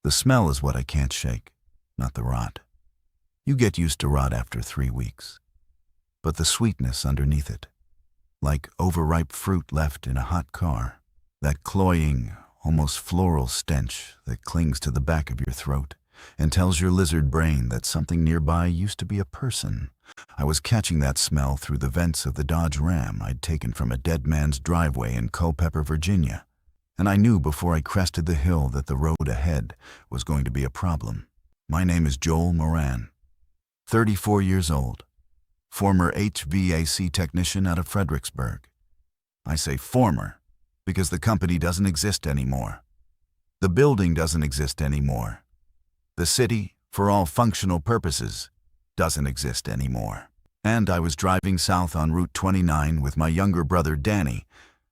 The smell is what I can't shake, not the rot. You get used to rot after 3 weeks. But the sweetness underneath it, like overripe fruit left in a hot car, that cloying, almost floral stench that clings to the back of your throat and tells your lizard brain that something nearby used to be a person. I was catching that smell through the vents of the Dodge Ram I'd taken from a dead man's driveway in Culpeper, Virginia, and I knew before I crested the hill that the road ahead was going to be a problem. My name is Joel Moran, 34 years old, former HVAC technician out of Fredericksburg. I say former because the company doesn't exist anymore. The building doesn't exist anymore. The city, for all functional purposes, doesn't exist anymore. And I was driving south on Route 29 with my younger brother Danny,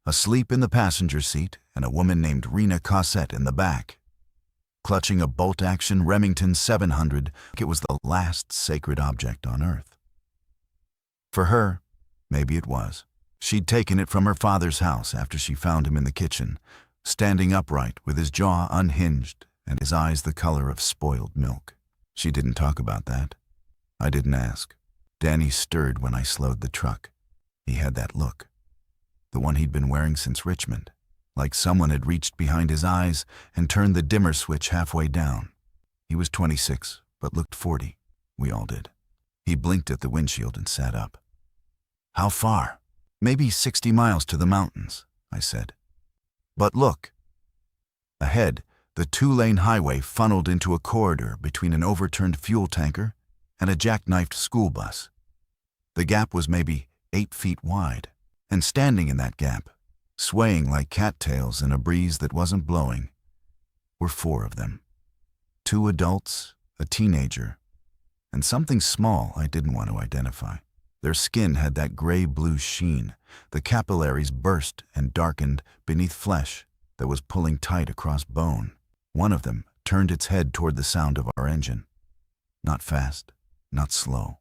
asleep in the passenger seat, and a woman named Rena Cossette in the back, clutching a bolt-action Remington 700. It was the last sacred object on Earth. For her, maybe it was. She'd taken it from her father's house after she found him in the kitchen, standing upright with his jaw unhinged and his eyes the color of spoiled milk. She didn't talk about that. I didn't ask. Danny stirred when I slowed the truck. He had that look, the one he'd been wearing since Richmond, like someone had reached behind his eyes and turned the dimmer switch halfway down. He was 26, but looked 40. We all did. He blinked at the windshield and sat up. "How far?" "Maybe 60 miles to the mountains," I said. "But look." Ahead, the 2-lane highway funneled into a corridor between an overturned fuel tanker and a jackknifed school bus. The gap was maybe 8 feet wide, and standing in that gap, swaying like cattails in a breeze that wasn't blowing, were 4 of them. 2 adults, a teenager, and something small I didn't want to identify. Their skin had that gray-blue sheen. The capillaries burst and darkened beneath flesh that was pulling tight across bone. One of them turned its head toward the sound of our engine. Not fast, not slow,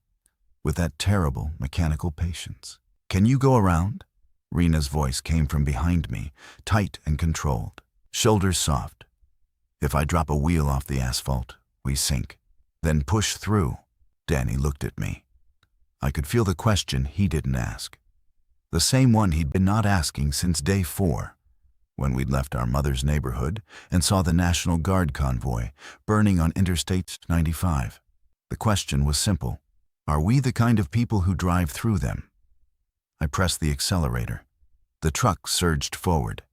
with that terrible mechanical patience. "Can you go around?" Rena's voice came from behind me, tight and controlled, shoulders soft. "If I drop a wheel off the asphalt, we sink. Then push through." Danny looked at me. I could feel the question he didn't ask. The same one he'd been not asking since day 4, when we'd left our mother's neighborhood and saw the National Guard convoy burning on Interstate 95. The question was simple. Are we the kind of people who drive through them? I pressed the accelerator. The truck surged forward.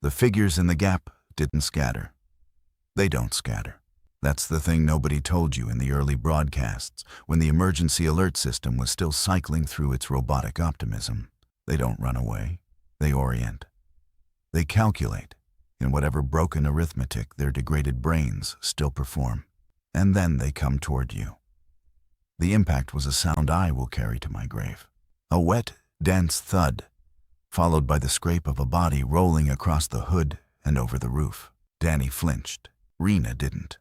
The figures in the gap didn't scatter. They don't scatter. That's the thing nobody told you in the early broadcasts, when the emergency alert system was still cycling through its robotic optimism. They don't run away. They orient. They calculate in whatever broken arithmetic their degraded brains still perform. And then they come toward you. The impact was a sound I will carry to my grave. A wet, dense thud, followed by the scrape of a body rolling across the hood and over the roof. Danny flinched. Rena didn't.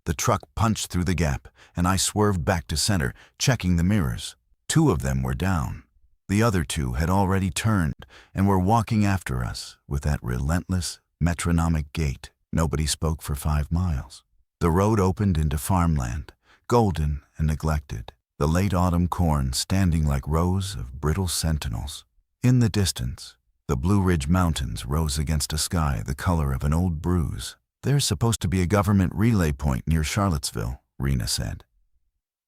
The truck punched through the gap, and I swerved back to center, checking the mirrors. 2 of them were down. The other 2 had already turned and were walking after us with that relentless, metronomic gait. Nobody spoke for 5 miles. The road opened into farmland, golden and neglected, the late autumn corn standing like rows of brittle sentinels. In the distance, the Blue Ridge Mountains rose against a sky the color of an old bruise. "There's supposed to be a government relay point near Charlottesville," Rena said.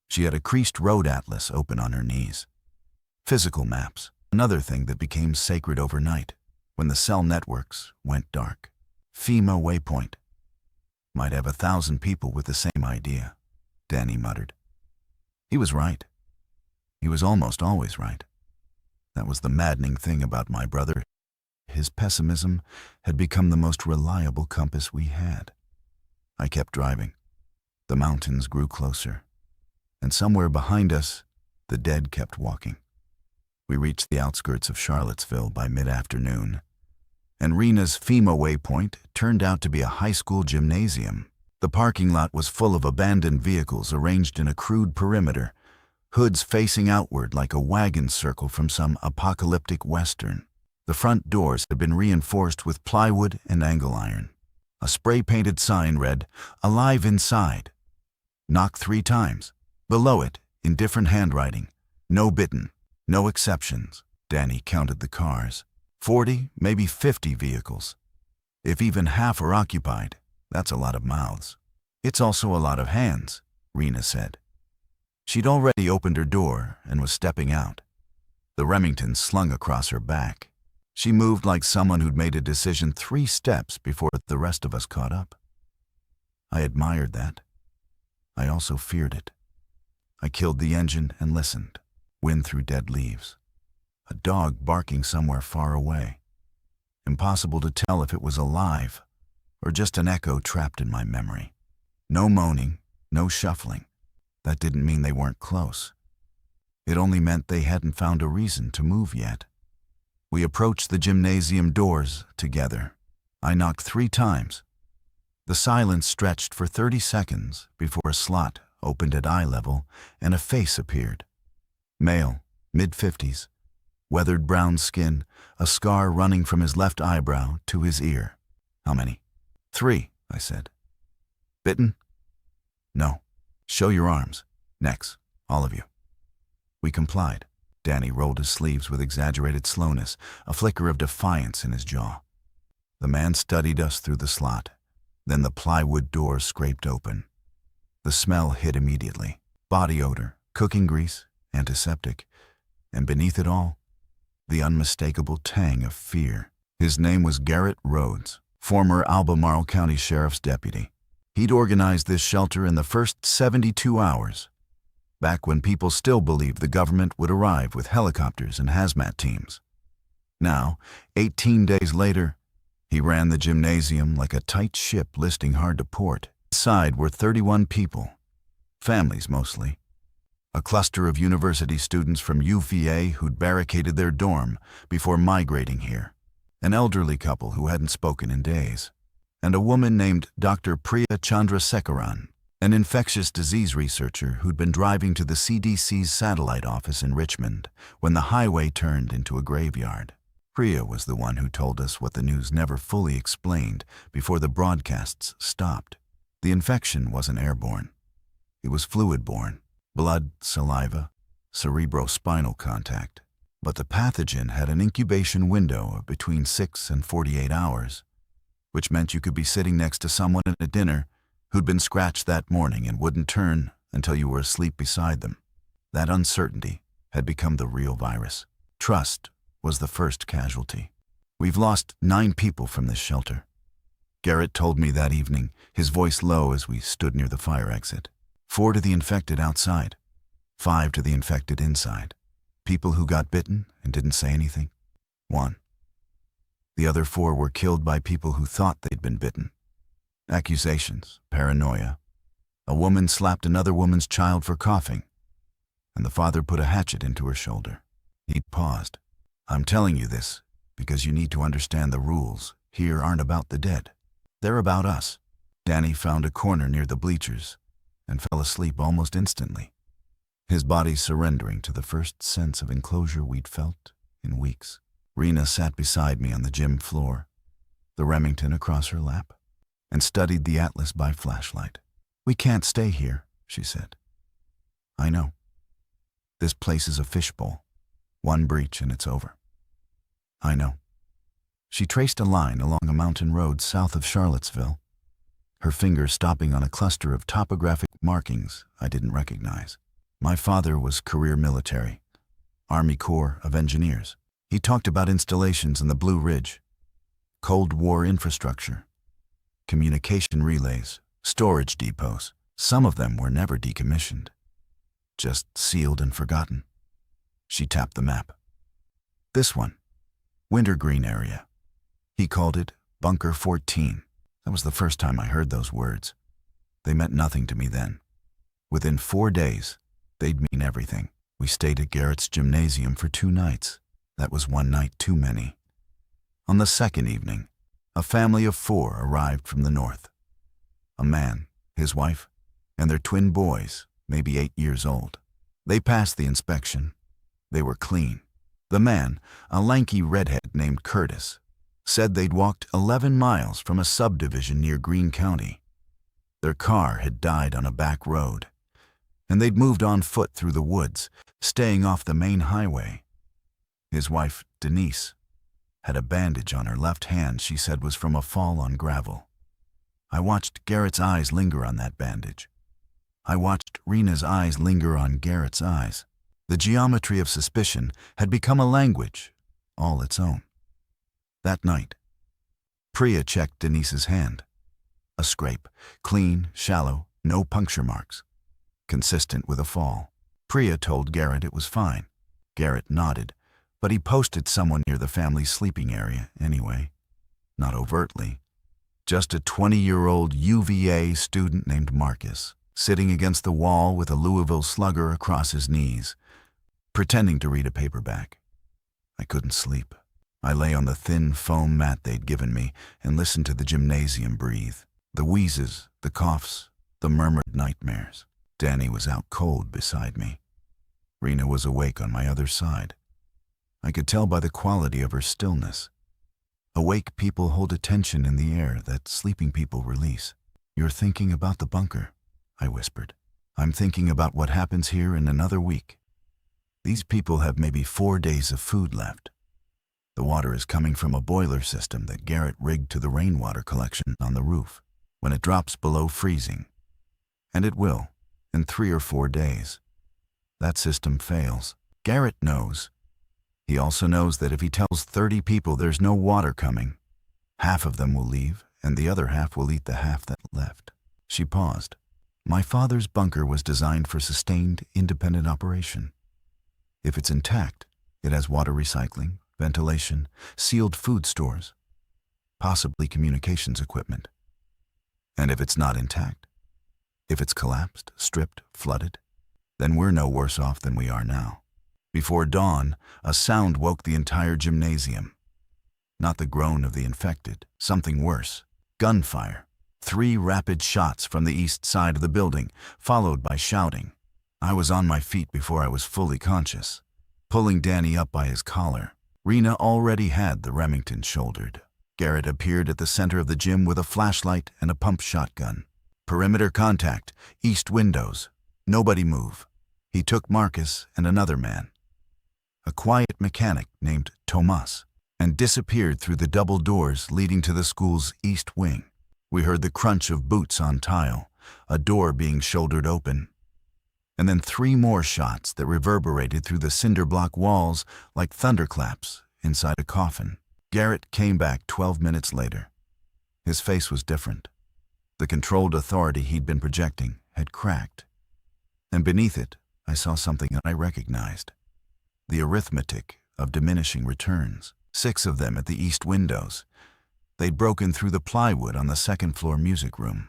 She had a creased road atlas open on her knees. Physical maps, another thing that became sacred overnight, when the cell networks went dark. FEMA waypoint. Might have 1,000 people with the same idea, Danny muttered. He was right. He was almost always right. That was the maddening thing about my brother. His pessimism had become the most reliable compass we had. I kept driving. The mountains grew closer, and somewhere behind us, the dead kept walking. We reached the outskirts of Charlottesville by mid-afternoon, and Rena's FEMA waypoint turned out to be a high school gymnasium. The parking lot was full of abandoned vehicles arranged in a crude perimeter, hoods facing outward like a wagon circle from some apocalyptic western. The front doors had been reinforced with plywood and angle iron. A spray-painted sign read, "Alive inside." Knock 3 times. Below it, in different handwriting, "No bitten, no exceptions." Danny counted the cars. 40, maybe 50 vehicles. If even half are occupied, that's a lot of mouths. "It's also a lot of hands," Rena said. She'd already opened her door and was stepping out. The Remington slung across her back. She moved like someone who'd made a decision 3 steps before the rest of us caught up. I admired that. I also feared it. I killed the engine and listened. Wind through dead leaves. A dog barking somewhere far away. Impossible to tell if it was alive or just an echo trapped in my memory. No moaning, no shuffling. That didn't mean they weren't close. It only meant they hadn't found a reason to move yet. We approached the gymnasium doors together. I knocked 3 times. The silence stretched for 30 seconds before a slot opened at eye level and a face appeared. Male, mid-50s, weathered brown skin, a scar running from his left eyebrow to his ear. "How many?" "3, I said. "Bitten?" "No." "Show your arms. Necks, all of you." We complied. Danny rolled his sleeves with exaggerated slowness, a flicker of defiance in his jaw. The man studied us through the slot. Then the plywood door scraped open. The smell hit immediately. Body odor, cooking grease, antiseptic, and beneath it all, the unmistakable tang of fear. His name was Garrett Rhodes, former Albemarle County Sheriff's deputy. He'd organized this shelter in the first 72 hours, back when people still believed the government would arrive with helicopters and hazmat teams. Now, 18 days later, he ran the gymnasium like a tight ship listing hard to port. Inside were 31 people, families mostly. A cluster of university students from UVA who'd barricaded their dorm before migrating here. An elderly couple who hadn't spoken in days. And a woman named Dr. Priya Chandrasekaran, an infectious disease researcher who'd been driving to the CDC's satellite office in Richmond when the highway turned into a graveyard. Priya was the one who told us what the news never fully explained before the broadcasts stopped. The infection wasn't airborne. It was fluid-borne. Blood, saliva, cerebrospinal contact. But the pathogen had an incubation window of between 6 and 48 hours, which meant you could be sitting next to someone at a dinner who'd been scratched that morning and wouldn't turn until you were asleep beside them. That uncertainty had become the real virus. Trust was the first casualty. "We've lost 9 people from this shelter," Garrett told me that evening, his voice low as we stood near the fire exit. 4 to the infected outside, 5 to the infected inside. People who got bitten and didn't say anything. 1. The other 4 were killed by people who thought they'd been bitten. Accusations, paranoia. A woman slapped another woman's child for coughing, and the father put a hatchet into her shoulder. He paused. "I'm telling you this because you need to understand the rules here aren't about the dead. They're about us." Danny found a corner near the bleachers and fell asleep almost instantly, his body surrendering to the first sense of enclosure we'd felt in weeks. Rena sat beside me on the gym floor, the Remington across her lap, and studied the atlas by flashlight. "We can't stay here," she said. "I know. This place is a fishbowl. One breach and it's over." "I know." She traced a line along a mountain road south of Charlottesville, her finger stopping on a cluster of topographic markings I didn't recognize. "My father was career military, Army Corps of Engineers. He talked about installations in the Blue Ridge, Cold War infrastructure, communication relays, storage depots. Some of them were never decommissioned, just sealed and forgotten." She tapped the map. "This one, Wintergreen area. He called it Bunker 14. That was the first time I heard those words. They meant nothing to me then. Within 4 days, they'd mean everything. We stayed at Garrett's gymnasium for 2 nights. That was 1 night too many. On the second evening, a family of 4 arrived from the north. A man, his wife, and their twin boys, maybe 8 years old. They passed the inspection. They were clean. The man, a lanky redhead named Curtis, said they'd walked 11 miles from a subdivision near Greene County. Their car had died on a back road, and they'd moved on foot through the woods, staying off the main highway. His wife, Denise, had a bandage on her left hand she said was from a fall on gravel. I watched Garrett's eyes linger on that bandage. I watched Rena's eyes linger on Garrett's eyes. The geometry of suspicion had become a language all its own. That night, Priya checked Denise's hand. A scrape, clean, shallow, no puncture marks, consistent with a fall. Priya told Garrett it was fine. Garrett nodded, but he posted someone near the family's sleeping area anyway. Not overtly. Just a 20-year-old UVA student named Marcus, sitting against the wall with a Louisville Slugger across his knees, pretending to read a paperback. I couldn't sleep. I lay on the thin foam mat they'd given me and listened to the gymnasium breathe. The wheezes, the coughs, the murmured nightmares. Danny was out cold beside me. Rena was awake on my other side. I could tell by the quality of her stillness. Awake people hold a tension in the air that sleeping people release. "You're thinking about the bunker," I whispered. "I'm thinking about what happens here in another week. These people have maybe 4 days of food left. The water is coming from a boiler system that Garrett rigged to the rainwater collection on the roof. When it drops below freezing, and it will, in 3 or 4 days, that system fails. Garrett knows. He also knows that if he tells 30 people there's no water coming, half of them will leave, and the other half will eat the half that left." She paused. "My father's bunker was designed for sustained, independent operation. If it's intact, it has water recycling, ventilation, sealed food stores, possibly communications equipment. And if it's not intact, if it's collapsed, stripped, flooded, then we're no worse off than we are now." Before dawn, a sound woke the entire gymnasium. Not the groan of the infected, something worse. Gunfire. 3 rapid shots from the east side of the building, followed by shouting. I was on my feet before I was fully conscious, pulling Danny up by his collar. Rena already had the Remington shouldered. Garrett appeared at the center of the gym with a flashlight and a pump shotgun. "Perimeter contact, east windows. Nobody move." He took Marcus and another man, a quiet mechanic named Tomas, and disappeared through the double doors leading to the school's east wing. We heard the crunch of boots on tile, a door being shouldered open, and then 3 more shots that reverberated through the cinder block walls like thunderclaps inside a coffin. Garrett came back 12 minutes later. His face was different. The controlled authority he'd been projecting had cracked, and beneath it, I saw something that I recognized. The arithmetic of diminishing returns. 6 of them at the east windows. They'd broken through the plywood on the second-floor music room.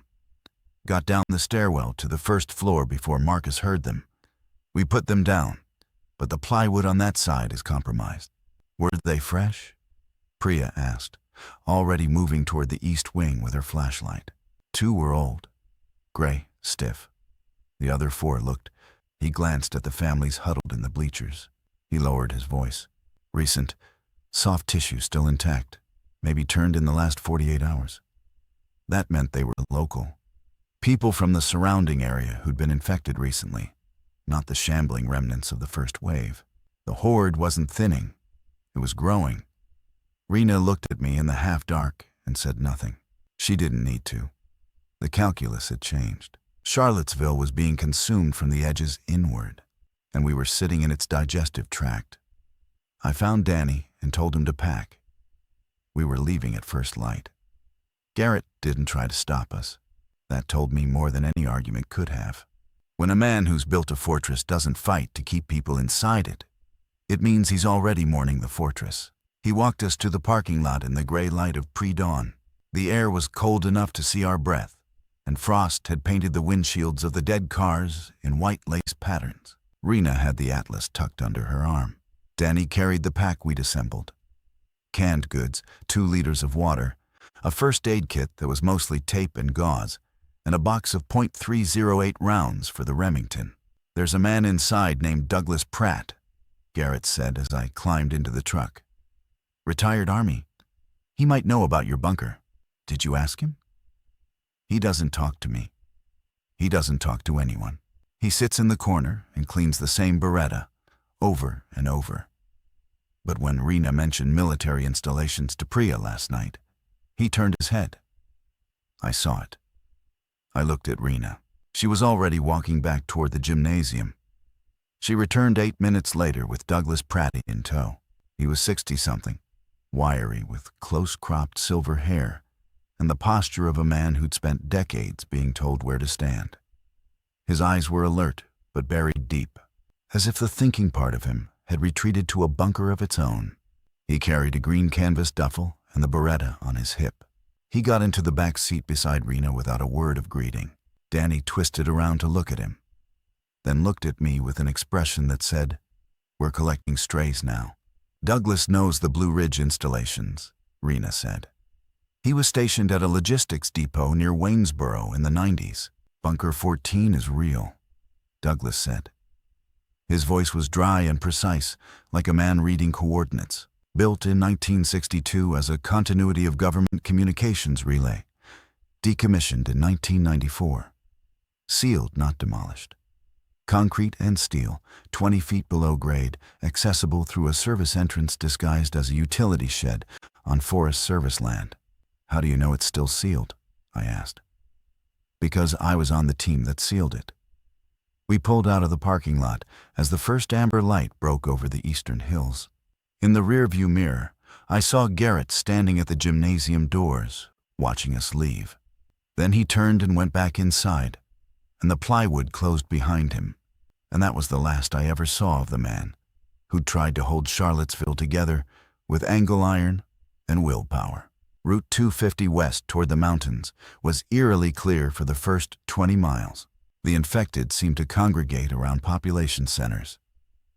Got down the stairwell to the first floor before Marcus heard them. We put them down, but the plywood on that side is compromised. "Were they fresh?" Priya asked, already moving toward the east wing with her flashlight. 2 were old, gray, stiff. The other 4 looked. He glanced at the families huddled in the bleachers. He lowered his voice. "Recent, soft tissue still intact, maybe turned in the last 48 hours. That meant they were local. People from the surrounding area who'd been infected recently, not the shambling remnants of the first wave. The horde wasn't thinning. It was growing." Rena looked at me in the half-dark and said nothing. She didn't need to. The calculus had changed. Charlottesville was being consumed from the edges inward, and we were sitting in its digestive tract. I found Danny and told him to pack. We were leaving at first light. Garrett didn't try to stop us. That told me more than any argument could have. When a man who's built a fortress doesn't fight to keep people inside it, it means he's already mourning the fortress. He walked us to the parking lot in the gray light of pre-dawn. The air was cold enough to see our breath, and frost had painted the windshields of the dead cars in white lace patterns. Rena had the atlas tucked under her arm. Danny carried the pack we'd assembled. Canned goods, 2 liters of water, a first aid kit that was mostly tape and gauze, and a box of .308 rounds for the Remington. "There's a man inside named Douglas Pratt," Garrett said as I climbed into the truck. "Retired Army. He might know about your bunker. Did you ask him? He doesn't talk to me. He doesn't talk to anyone. He sits in the corner and cleans the same Beretta over and over. But when Rena mentioned military installations to Priya last night, he turned his head. I saw it. I looked at Rena. She was already walking back toward the gymnasium. She returned 8 minutes later with Douglas Pratty in tow. He was 60-something, wiry with close-cropped silver hair and the posture of a man who'd spent decades being told where to stand. His eyes were alert but buried deep, as if the thinking part of him had retreated to a bunker of its own. He carried a green canvas duffel and the Beretta on his hip. He got into the back seat beside Rena without a word of greeting. Danny twisted around to look at him, then looked at me with an expression that said, "We're collecting strays now." "Douglas knows the Blue Ridge installations," Rena said. "He was stationed at a logistics depot near Waynesboro in the 90s. Bunker 14 is real," Douglas said. His voice was dry and precise, like a man reading coordinates. "Built in 1962 as a continuity of government communications relay. Decommissioned in 1994. Sealed, not demolished. Concrete and steel, 20 feet below grade, accessible through a service entrance disguised as a utility shed on Forest Service land." "How do you know it's still sealed?" I asked. "Because I was on the team that sealed it." We pulled out of the parking lot as the first amber light broke over the eastern hills. In the rearview mirror, I saw Garrett standing at the gymnasium doors, watching us leave. Then he turned and went back inside, and the plywood closed behind him. And that was the last I ever saw of the man who'd tried to hold Charlottesville together with angle iron and willpower. Route 250 west toward the mountains was eerily clear for the first 20 miles. The infected seemed to congregate around population centers,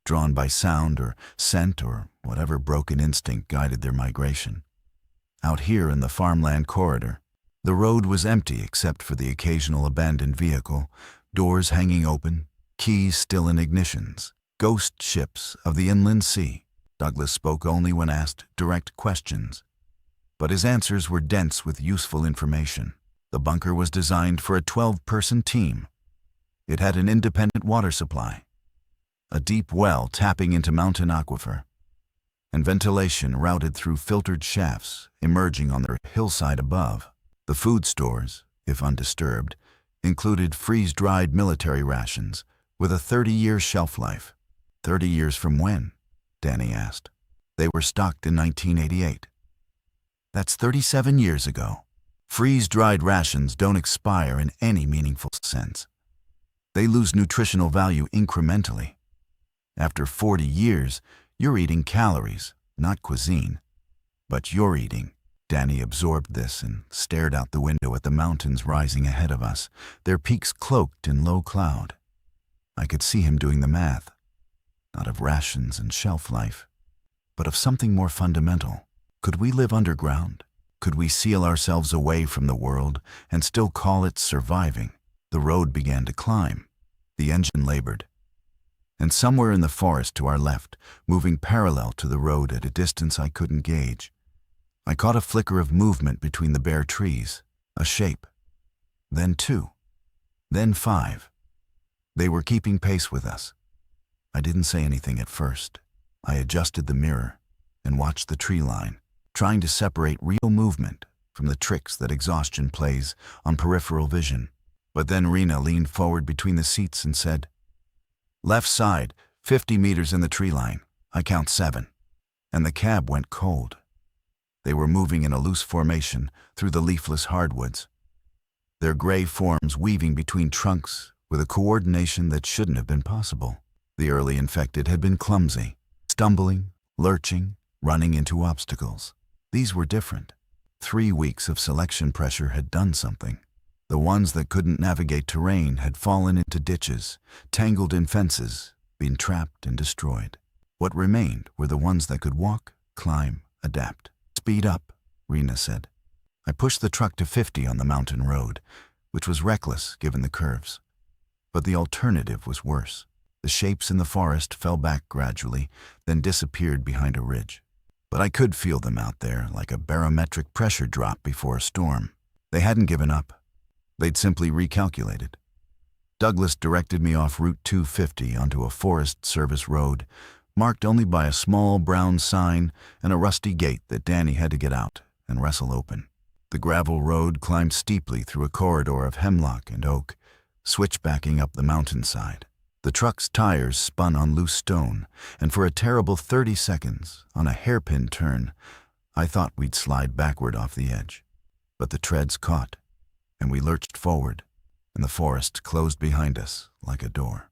drawn by sound or scent or whatever broken instinct guided their migration. Out here in the farmland corridor, the road was empty except for the occasional abandoned vehicle, doors hanging open, keys still in ignitions. Ghost ships of the inland sea. Douglas spoke only when asked direct questions, but his answers were dense with useful information. The bunker was designed for a 12-person team. It had an independent water supply, a deep well tapping into mountain aquifer, and ventilation routed through filtered shafts emerging on the hillside above. The food stores, if undisturbed, included freeze-dried military rations with a 30-year shelf life. 30 years from when? Danny asked. They were stocked in 1988. That's 37 years ago. Freeze-dried rations don't expire in any meaningful sense. They lose nutritional value incrementally. After 40 years, you're eating calories, not cuisine. But you're eating. Danny absorbed this and stared out the window at the mountains rising ahead of us, their peaks cloaked in low cloud. I could see him doing the math, not of rations and shelf life, but of something more fundamental. Could we live underground? Could we seal ourselves away from the world and still call it surviving? The road began to climb. The engine labored. And somewhere in the forest to our left, moving parallel to the road at a distance I couldn't gauge, I caught a flicker of movement between the bare trees, a shape. Then 2. Then 5. They were keeping pace with us. I didn't say anything at first. I adjusted the mirror and watched the tree line, trying to separate real movement from the tricks that exhaustion plays on peripheral vision. But then Rena leaned forward between the seats and said, "Left side, 50 meters in the tree line. I count 7. And the cab went cold. They were moving in a loose formation through the leafless hardwoods, their gray forms weaving between trunks with a coordination that shouldn't have been possible. The early infected had been clumsy, stumbling, lurching, running into obstacles. These were different. 3 weeks of selection pressure had done something. The ones that couldn't navigate terrain had fallen into ditches, tangled in fences, been trapped and destroyed. What remained were the ones that could walk, climb, adapt. "Speed up," Rena said. I pushed the truck to 50 on the mountain road, which was reckless given the curves. But the alternative was worse. The shapes in the forest fell back gradually, then disappeared behind a ridge. but I could feel them out there like a barometric pressure drop before a storm. They hadn't given up. They'd simply recalculated. Douglas directed me off Route 250 onto a Forest Service road, marked only by a small brown sign and a rusty gate that Danny had to get out and wrestle open. The gravel road climbed steeply through a corridor of hemlock and oak, switchbacking up the mountainside. The truck's tires spun on loose stone, and for a terrible 30 seconds, on a hairpin turn, I thought we'd slide backward off the edge. But the treads caught, and we lurched forward, and the forest closed behind us like a door.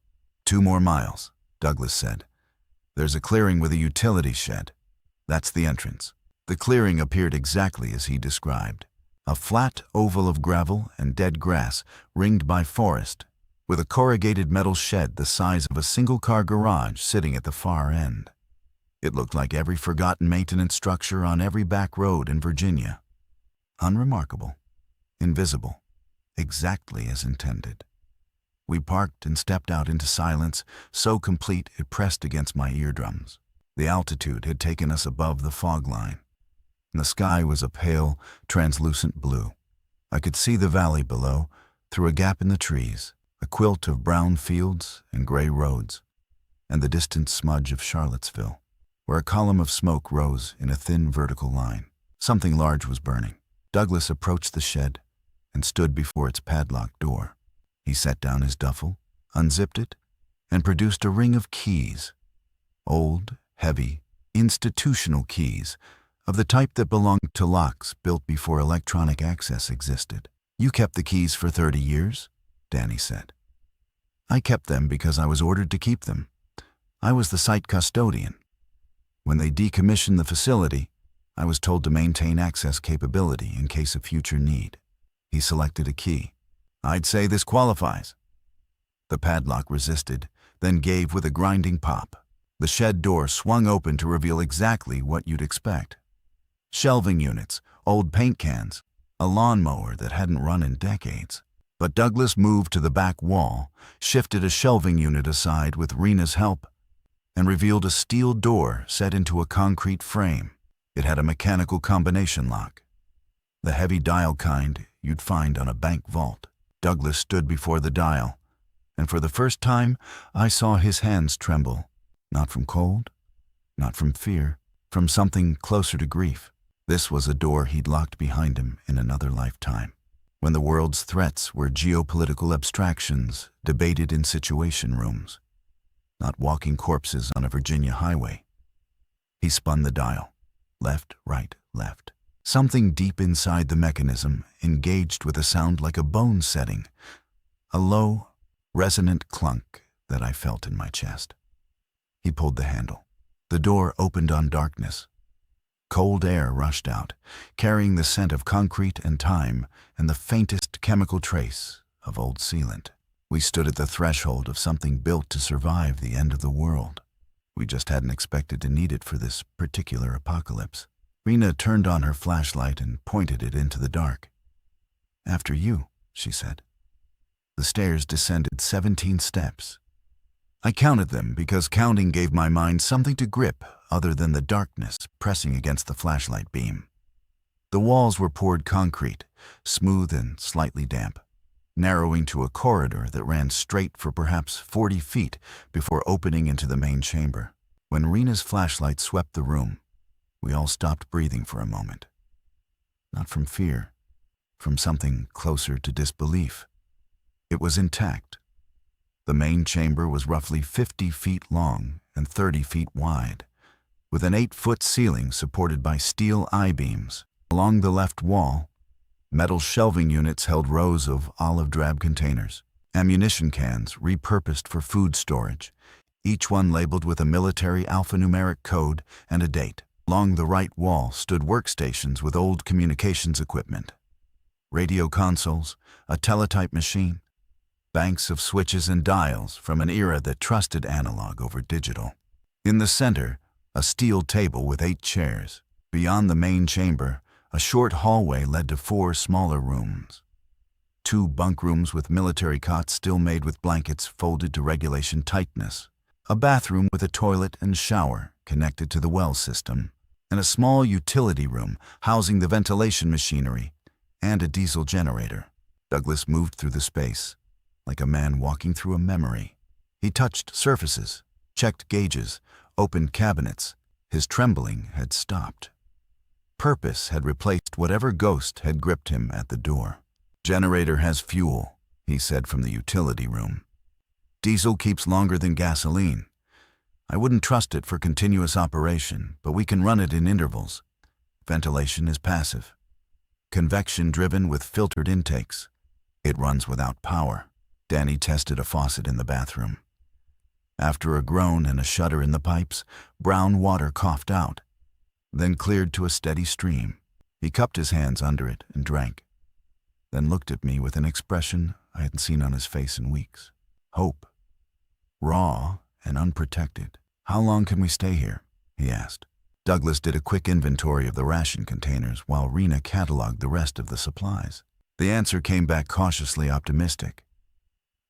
2 more miles, Douglas said. There's a clearing with a utility shed. That's the entrance. The clearing appeared exactly as he described. A flat oval of gravel and dead grass ringed by forest, with a corrugated metal shed the size of a single-car garage sitting at the far end. It looked like every forgotten maintenance structure on every back road in Virginia. Unremarkable, invisible, exactly as intended. We parked and stepped out into silence, so complete it pressed against my eardrums. The altitude had taken us above the fog line, and the sky was a pale, translucent blue. I could see the valley below, through a gap in the trees, a quilt of brown fields and gray roads, and the distant smudge of Charlottesville, where a column of smoke rose in a thin vertical line. Something large was burning. Douglas approached the shed and stood before its padlocked door. He set down his duffel, unzipped it, and produced a ring of keys. Old, heavy, institutional keys, of the type that belonged to locks built before electronic access existed. "You kept the keys for 30 years?" Danny said. "I kept them because I was ordered to keep them. I was the site custodian. When they decommissioned the facility, I was told to maintain access capability in case of future need." He selected a key. "I'd say this qualifies." The padlock resisted, then gave with a grinding pop. The shed door swung open to reveal exactly what you'd expect. Shelving units, old paint cans, a lawnmower that hadn't run in decades. But Douglas moved to the back wall, shifted a shelving unit aside with Rena's help, and revealed a steel door set into a concrete frame. It had a mechanical combination lock, the heavy dial kind you'd find on a bank vault. Douglas stood before the dial, and for the first time I saw his hands tremble, not from cold, not from fear, from something closer to grief. This was a door he'd locked behind him in another lifetime, when the world's threats were geopolitical abstractions debated in situation rooms, not walking corpses on a Virginia highway. He spun the dial, left, right, left. Something deep inside the mechanism engaged with a sound like a bone setting, a low, resonant clunk that I felt in my chest. He pulled the handle. The door opened on darkness. Cold air rushed out, carrying the scent of concrete and time and the faintest chemical trace of old sealant. We stood at the threshold of something built to survive the end of the world. We just hadn't expected to need it for this particular apocalypse. Rena turned on her flashlight and pointed it into the dark. "After you," she said. The stairs descended 17 steps. I counted them because counting gave my mind something to grip other than the darkness pressing against the flashlight beam. The walls were poured concrete, smooth and slightly damp, narrowing to a corridor that ran straight for perhaps 40 feet before opening into the main chamber. When Rena's flashlight swept the room, we all stopped breathing for a moment. Not from fear, from something closer to disbelief. It was intact. The main chamber was roughly 50 feet long and 30 feet wide, with an 8-foot ceiling supported by steel I-beams. Along the left wall, metal shelving units held rows of olive-drab containers, ammunition cans repurposed for food storage, each one labeled with a military alphanumeric code and a date. Along the right wall stood workstations with old communications equipment, radio consoles, a teletype machine, banks of switches and dials from an era that trusted analog over digital. In the center, a steel table with 8 chairs. Beyond the main chamber, a short hallway led to 4 smaller rooms. 2 bunk rooms with military cots still made with blankets folded to regulation tightness. A bathroom with a toilet and shower connected to the well system. and a small utility room housing the ventilation machinery and a diesel generator. Douglas moved through the space, like a man walking through a memory. He touched surfaces, checked gauges, opened cabinets. His trembling had stopped. Purpose had replaced whatever ghost had gripped him at the door. "Generator has fuel," he said from the utility room. "Diesel keeps longer than gasoline. I wouldn't trust it for continuous operation, but we can run it in intervals. Ventilation is passive, convection-driven with filtered intakes. It runs without power." Danny tested a faucet in the bathroom. After a groan and a shudder in the pipes, brown water coughed out, then cleared to a steady stream. He cupped his hands under it and drank, then looked at me with an expression I hadn't seen on his face in weeks. Hope. Raw and unprotected. "How long can we stay here?" he asked. Douglas did a quick inventory of the ration containers while Rena cataloged the rest of the supplies. The answer came back cautiously optimistic.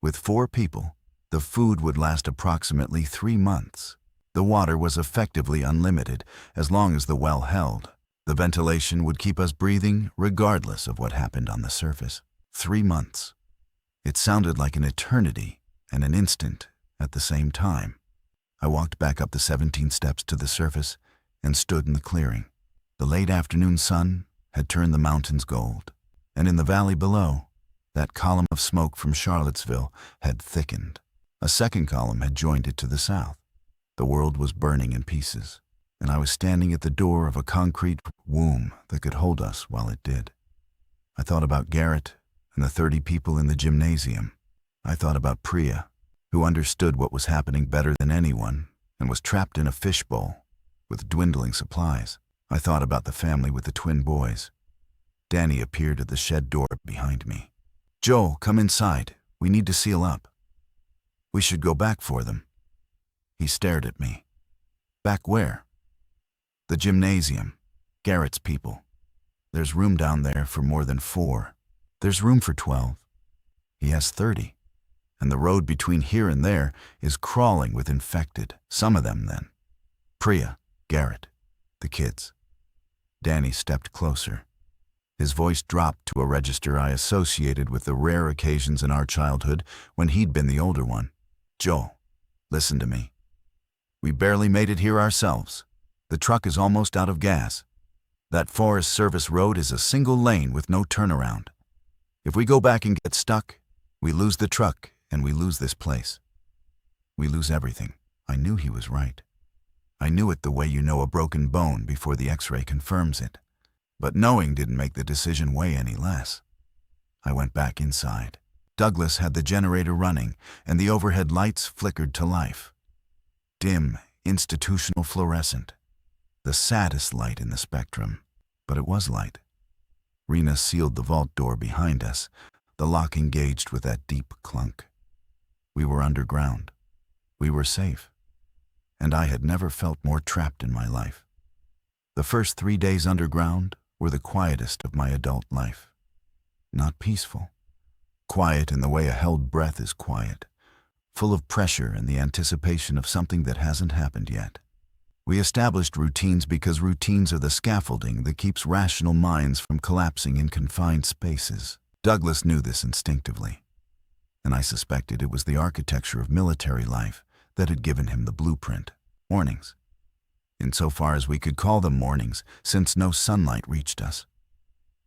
With 4 people, the food would last approximately 3 months. The water was effectively unlimited as long as the well held. The ventilation would keep us breathing regardless of what happened on the surface. 3 months. It sounded like an eternity and an instant at the same time. I walked back up the 17 steps to the surface and stood in the clearing. The late afternoon sun had turned the mountains gold, and in the valley below, that column of smoke from Charlottesville had thickened. A second column had joined it to the south. The world was burning in pieces, and I was standing at the door of a concrete womb that could hold us while it did. I thought about Garrett and the 30 people in the gymnasium. I thought about Priya, who understood what was happening better than anyone and was trapped in a fishbowl with dwindling supplies. I thought about the family with the twin boys. Danny appeared at the shed door behind me. "Joel, come inside. We need to seal up. We should go back for them." He stared at me. "Back where?" "The gymnasium. Garrett's people. There's room down there for more than 4. There's room for 12. He has 30. And the road between here and there is crawling with infected. Some of them, then. Priya, Garrett, the kids." Danny stepped closer. His voice dropped to a register I associated with the rare occasions in our childhood when he'd been the older one. "Joel, listen to me. We barely made it here ourselves. The truck is almost out of gas. That Forest Service road is a single lane with no turnaround. If we go back and get stuck, we lose the truck and we lose this place. We lose everything." I knew he was right. I knew it the way you know a broken bone before the X-ray confirms it. But knowing didn't make the decision weigh any less. I went back inside. Douglas had the generator running, and the overhead lights flickered to life. Dim, institutional fluorescent. The saddest light in the spectrum, but it was light. Rena sealed the vault door behind us, the lock engaged with that deep clunk. We were underground. We were safe. And I had never felt more trapped in my life. The first 3 days underground were the quietest of my adult life. Not peaceful. Quiet in the way a held breath is quiet, full of pressure and the anticipation of something that hasn't happened yet. We established routines because routines are the scaffolding that keeps rational minds from collapsing in confined spaces. Douglas knew this instinctively, and I suspected it was the architecture of military life that had given him the blueprint. Mornings. Insofar as we could call them mornings, since no sunlight reached us.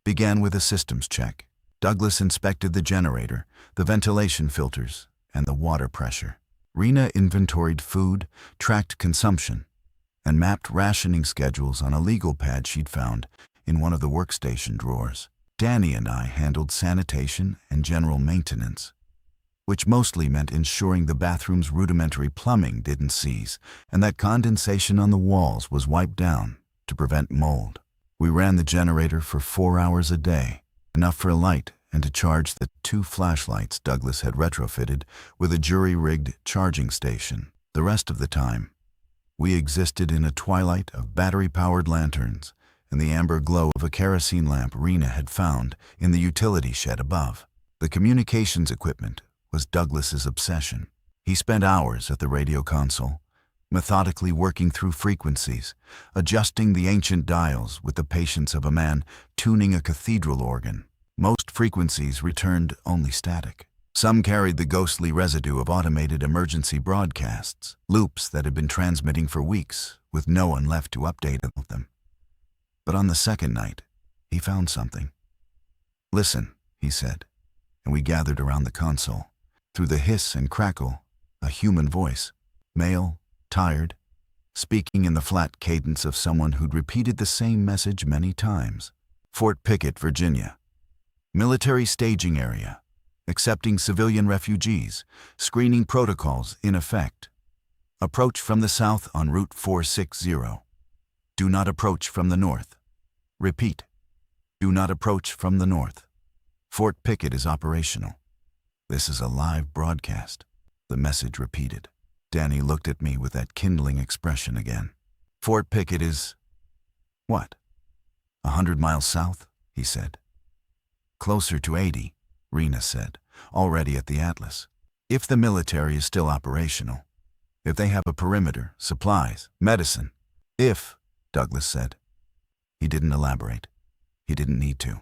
Began with a systems check. Douglas inspected the generator, the ventilation filters, and the water pressure. Rena inventoried food, tracked consumption, and mapped rationing schedules on a legal pad she'd found in one of the workstation drawers. Danny and I handled sanitation and general maintenance, which mostly meant ensuring the bathroom's rudimentary plumbing didn't seize and that condensation on the walls was wiped down to prevent mold. We ran the generator for 4 hours a day, enough for a light and to charge the 2 flashlights Douglas had retrofitted with a jury-rigged charging station. The rest of the time, we existed in a twilight of battery-powered lanterns and the amber glow of a kerosene lamp Rena had found in the utility shed above. The communications equipment was Douglas's obsession. He spent hours at the radio console, methodically working through frequencies, adjusting the ancient dials with the patience of a man tuning a cathedral organ. Most frequencies returned only static. Some carried the ghostly residue of automated emergency broadcasts, loops that had been transmitting for weeks, with no one left to update them. But on the second night, he found something. "Listen," he said, and we gathered around the console. Through the hiss and crackle, a human voice, male, tired, speaking in the flat cadence of someone who'd repeated the same message many times. "Fort Pickett, Virginia. Military staging area. Accepting civilian refugees. Screening protocols in effect. Approach from the south on Route 460. Do not approach from the north. Repeat. Do not approach from the north. Fort Pickett is operational. This is a live broadcast," the message repeated. Danny looked at me with that kindling expression again. "Fort Pickett is... what? 100 miles south?" he said. "Closer to 80, Rena said, already at the Atlas. "If the military is still operational. If they have a perimeter, supplies, medicine. If," Douglas said. He didn't elaborate. He didn't need to.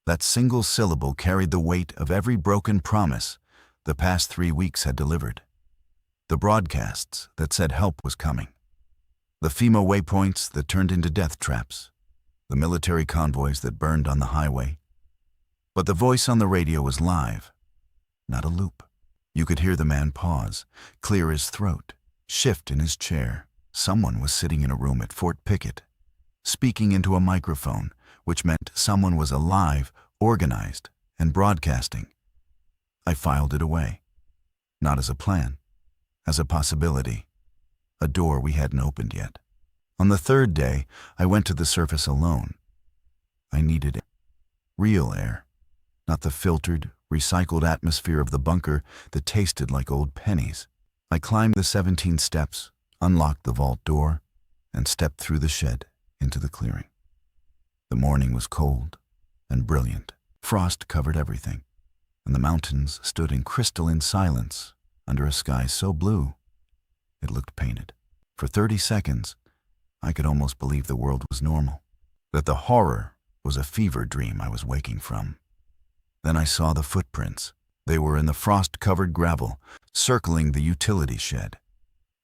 That single syllable carried the weight of every broken promise the past 3 weeks had delivered. The broadcasts that said help was coming. The FEMA waypoints that turned into death traps. The military convoys that burned on the highway. But the voice on the radio was live, not a loop. You could hear the man pause, clear his throat, shift in his chair. Someone was sitting in a room at Fort Pickett, speaking into a microphone, which meant someone was alive, organized, and broadcasting. I filed it away. Not as a plan, as a possibility, a door we hadn't opened yet. On the third day, I went to the surface alone. I needed real air, not the filtered, recycled atmosphere of the bunker that tasted like old pennies. I climbed the 17 steps, unlocked the vault door, and stepped through the shed into the clearing. The morning was cold and brilliant. Frost covered everything, and the mountains stood in crystalline silence under a sky so blue it looked painted. For 30 seconds, I could almost believe the world was normal, that the horror was a fever dream I was waking from. Then I saw the footprints. They were in the frost-covered gravel, circling the utility shed.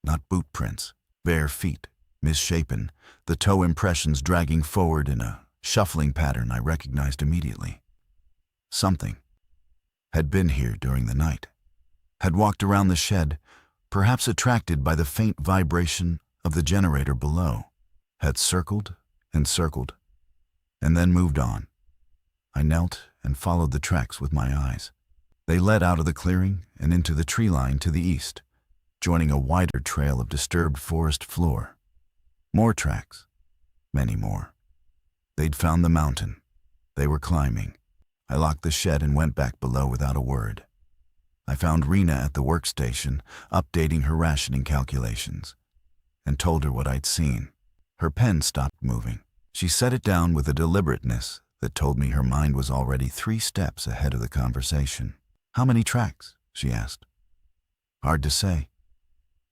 Not boot prints, bare feet, misshapen, the toe impressions dragging forward in a shuffling pattern I recognized immediately. Something had been here during the night, had walked around the shed, perhaps attracted by the faint vibration of the generator below, had circled and circled, and then moved on. I knelt and followed the tracks with my eyes. They led out of the clearing and into the tree line to the east, joining a wider trail of disturbed forest floor. More tracks, many more. They'd found the mountain. They were climbing. I locked the shed and went back below without a word. I found Rena at the workstation, updating her rationing calculations, and told her what I'd seen. Her pen stopped moving. She set it down with a deliberateness that told me her mind was already 3 steps ahead of the conversation. "How many tracks?" she asked. "Hard to say.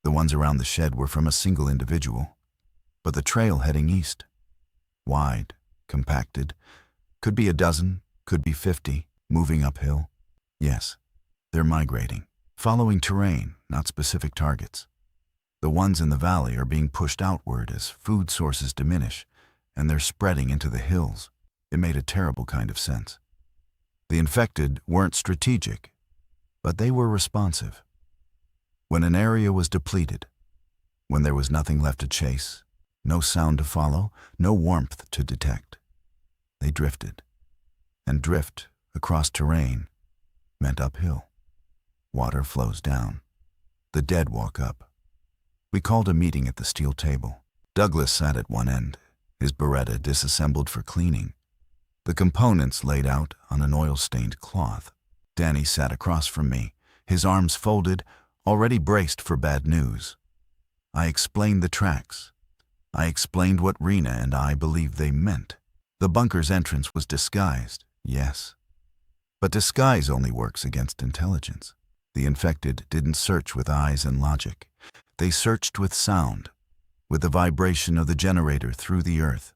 The ones around the shed were from a single individual, but the trail heading east, wide, compacted, could be a dozen, could be 50, moving uphill. Yes, they're migrating, following terrain, not specific targets. The ones in the valley are being pushed outward as food sources diminish, and they're spreading into the hills." It made a terrible kind of sense. The infected weren't strategic, but they were responsive. When an area was depleted, when there was nothing left to chase, no sound to follow, no warmth to detect, they drifted. And drift across terrain meant uphill. Water flows down. The dead walk up. We called a meeting at the steel table. Douglas sat at one end, his Beretta disassembled for cleaning, the components laid out on an oil-stained cloth. Danny sat across from me, his arms folded, already braced for bad news. I explained the tracks. I explained what Rena and I believed they meant. The bunker's entrance was disguised, yes. But disguise only works against intelligence. The infected didn't search with eyes and logic. They searched with sound, with the vibration of the generator through the earth,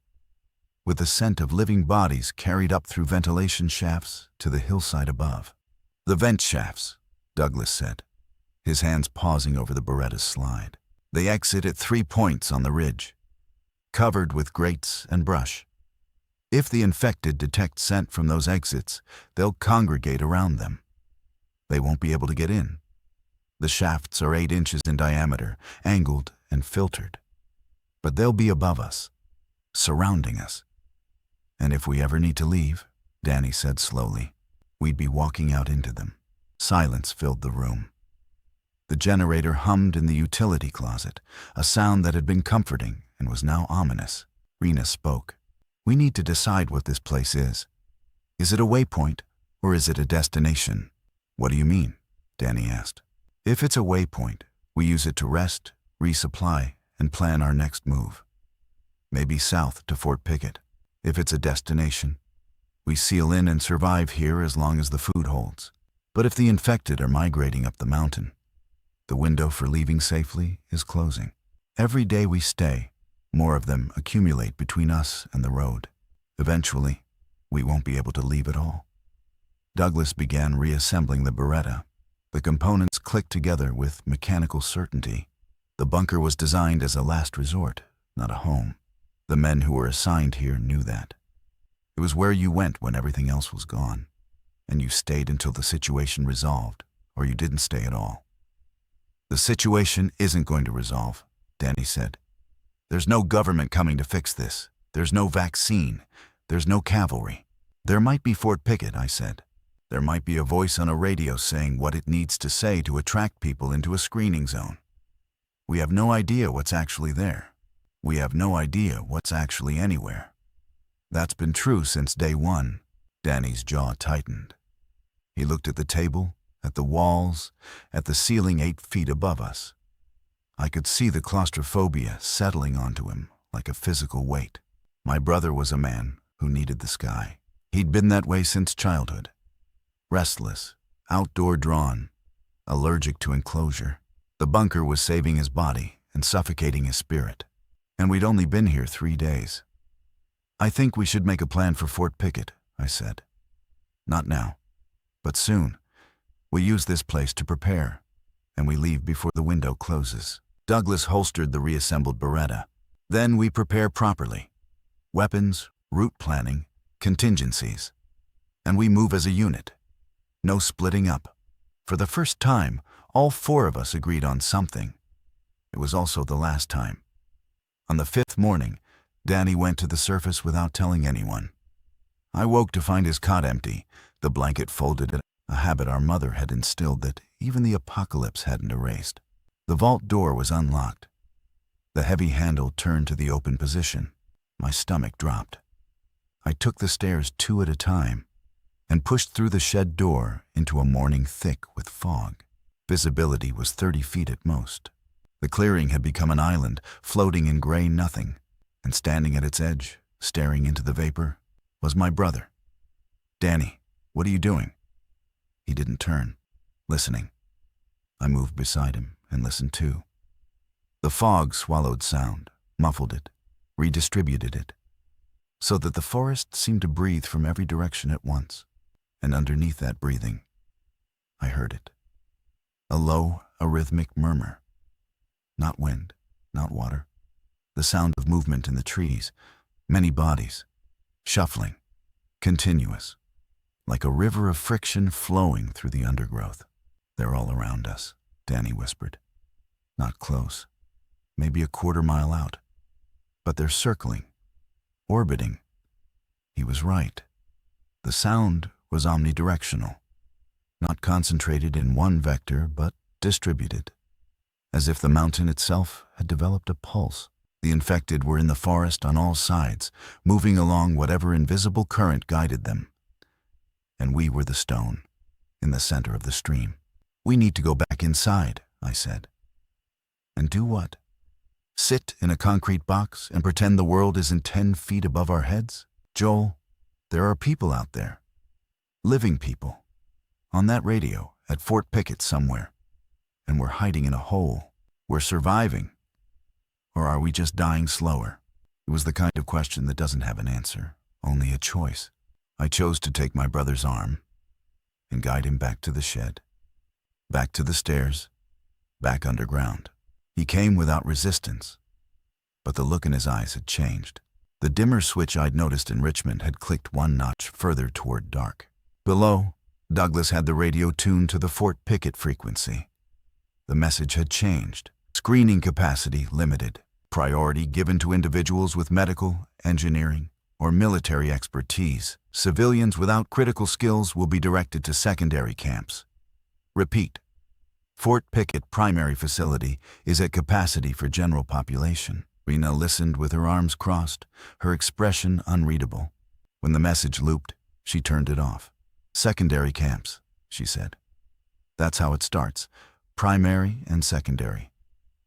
with the scent of living bodies carried up through ventilation shafts to the hillside above. "The vent shafts," Douglas said, his hands pausing over the Beretta's slide. "They exit at 3 points on the ridge, covered with grates and brush. If the infected detect scent from those exits, they'll congregate around them. They won't be able to get in. The shafts are 8 inches in diameter, angled and filtered. But they'll be above us, surrounding us. And if we ever need to leave," Danny said slowly, "we'd be walking out into them." Silence filled the room. The generator hummed in the utility closet, a sound that had been comforting and was now ominous. Rena spoke. "We need to decide what this place is. Is it a waypoint, or is it a destination?" "What do you mean?" Danny asked. "If it's a waypoint, we use it to rest, resupply, and plan our next move. Maybe south to Fort Pickett. If it's a destination, we seal in and survive here as long as the food holds. But if the infected are migrating up the mountain, the window for leaving safely is closing. Every day we stay, more of them accumulate between us and the road. Eventually, we won't be able to leave at all." Douglas began reassembling the Beretta. The components clicked together with mechanical certainty. The bunker was designed as a last resort, not a home. The men who were assigned here knew that. It was where you went when everything else was gone, and you stayed until the situation resolved, or you didn't stay at all. "The situation isn't going to resolve," Danny said. "There's no government coming to fix this. There's no vaccine. There's no cavalry." "There might be Fort Pickett," I said. "There might be a voice on a radio saying what it needs to say to attract people into a screening zone. We have no idea what's actually there. We have no idea what's actually anywhere. That's been true since day one." Danny's jaw tightened. He looked at the table, at the walls, at the ceiling 8 feet above us. I could see the claustrophobia settling onto him like a physical weight. My brother was a man who needed the sky. He'd been that way since childhood. Restless, outdoor drawn, allergic to enclosure. The bunker was saving his body and suffocating his spirit. And we'd only been here 3 days. "I think we should make a plan for Fort Pickett," I said. "Not now, but soon. We use this place to prepare, and we leave before the window closes." Douglas holstered the reassembled Beretta. "Then we prepare properly. Weapons, route planning, contingencies. And we move as a unit. No splitting up." For the first time, all 4 of us agreed on something. It was also the last time. On the 5th morning, Danny went to the surface without telling anyone. I woke to find his cot empty, the blanket folded, a habit our mother had instilled that even the apocalypse hadn't erased. The vault door was unlocked. The heavy handle turned to the open position. My stomach dropped. I took the stairs 2 at a time and pushed through the shed door into a morning thick with fog. Visibility was 30 feet at most. The clearing had become an island, floating in gray nothing, and standing at its edge, staring into the vapor, was my brother. "Danny, what are you doing?" He didn't turn, listening. I moved beside him and listened too. The fog swallowed sound, muffled it, redistributed it, so that the forest seemed to breathe from every direction at once. And underneath that breathing, I heard it. A low, arrhythmic murmur. Not wind, not water. The sound of movement in the trees, many bodies, shuffling, continuous, like a river of friction flowing through the undergrowth. "They're all around us," Danny whispered. "Not close, maybe a quarter-mile out, but they're circling, orbiting." He was right. The sound was omnidirectional, not concentrated in one vector, but distributed, as if the mountain itself had developed a pulse. The infected were in the forest on all sides, moving along whatever invisible current guided them. And we were the stone, in the center of the stream. "We need to go back inside," I said. "And do what? Sit in a concrete box and pretend the world isn't 10 feet above our heads? Joel, there are people out there. Living people. On that radio, at Fort Pickett somewhere, and we're hiding in a hole. We're surviving. Or are we just dying slower? It was the kind of question that doesn't have an answer, only a choice. I chose to take my brother's arm and guide him back to the shed, back to the stairs, back underground. He came without resistance, but the look in his eyes had changed. The dimmer switch I'd noticed in Richmond had clicked one notch further toward dark. Below, Douglas had the radio tuned to the Fort Pickett frequency. The message had changed. Screening capacity limited. Priority given to individuals with medical, engineering, or military expertise. Civilians without critical skills will be directed to secondary camps. Repeat. Fort Pickett primary facility is at capacity for general population. Rena listened with her arms crossed, her expression unreadable. When the message looped, she turned it off. Secondary camps, she said. That's how it starts. Primary and secondary.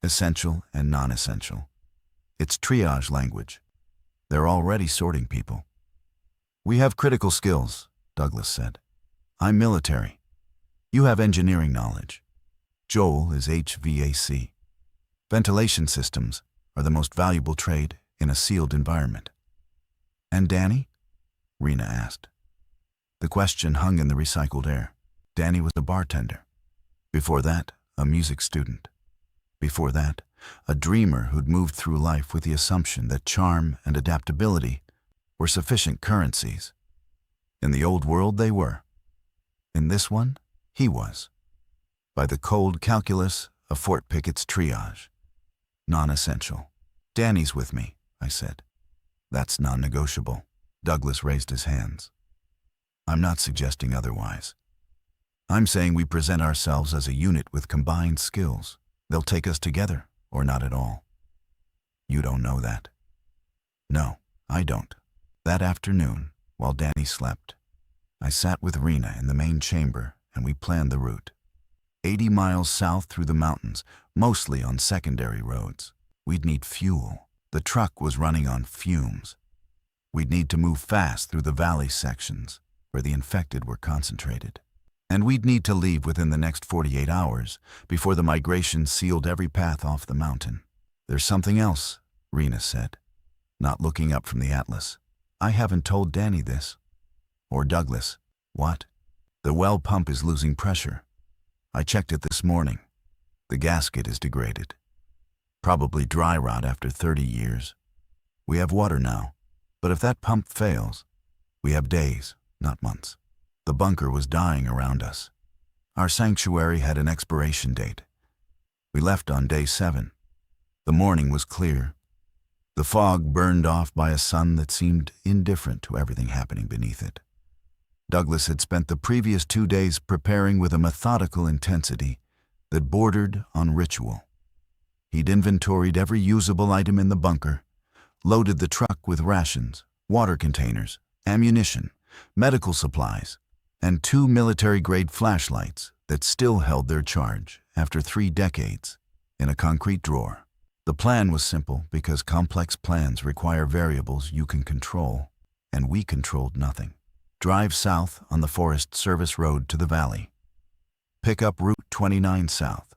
Essential and non-essential. It's triage language. They're already sorting people. We have critical skills, Douglas said. I'm military. You have engineering knowledge. Joel is HVAC. Ventilation systems are the most valuable trade in a sealed environment. And Danny? Rena asked. The question hung in the recycled air. Danny was a bartender. Before that, a music student. Before that, a dreamer who'd moved through life with the assumption that charm and adaptability were sufficient currencies. In the old world, they were. In this one, he was. By the cold calculus of Fort Pickett's triage. Non-essential. Danny's with me, I said. That's non-negotiable. Douglas raised his hands. I'm not suggesting otherwise. I'm saying we present ourselves as a unit with combined skills. They'll take us together, or not at all. You don't know that. No, I don't. That afternoon, while Danny slept, I sat with Rena in the main chamber and we planned the route. 80 miles south through the mountains, mostly on secondary roads. We'd need fuel. The truck was running on fumes. We'd need to move fast through the valley sections where the infected were concentrated. And we'd need to leave within the next 48 hours before the migration sealed every path off the mountain. There's something else, Rena said, not looking up from the atlas. I haven't told Danny this. Or Douglas. What? The well pump is losing pressure. I checked it this morning. The gasket is degraded. Probably dry rot after 30 years. We have water now, but if that pump fails, we have days, not months. The bunker was dying around us. Our sanctuary had an expiration date. We left on day 7. The morning was clear. The fog burned off by a sun that seemed indifferent to everything happening beneath it. Douglas had spent the previous 2 days preparing with a methodical intensity that bordered on ritual. He'd inventoried every usable item in the bunker, loaded the truck with rations, water containers, ammunition, medical supplies, and 2 military-grade flashlights that still held their charge after 3 decades in a concrete drawer. The plan was simple because complex plans require variables you can control, and we controlled nothing. Drive south on the Forest Service Road to the valley. Pick up Route 29 south.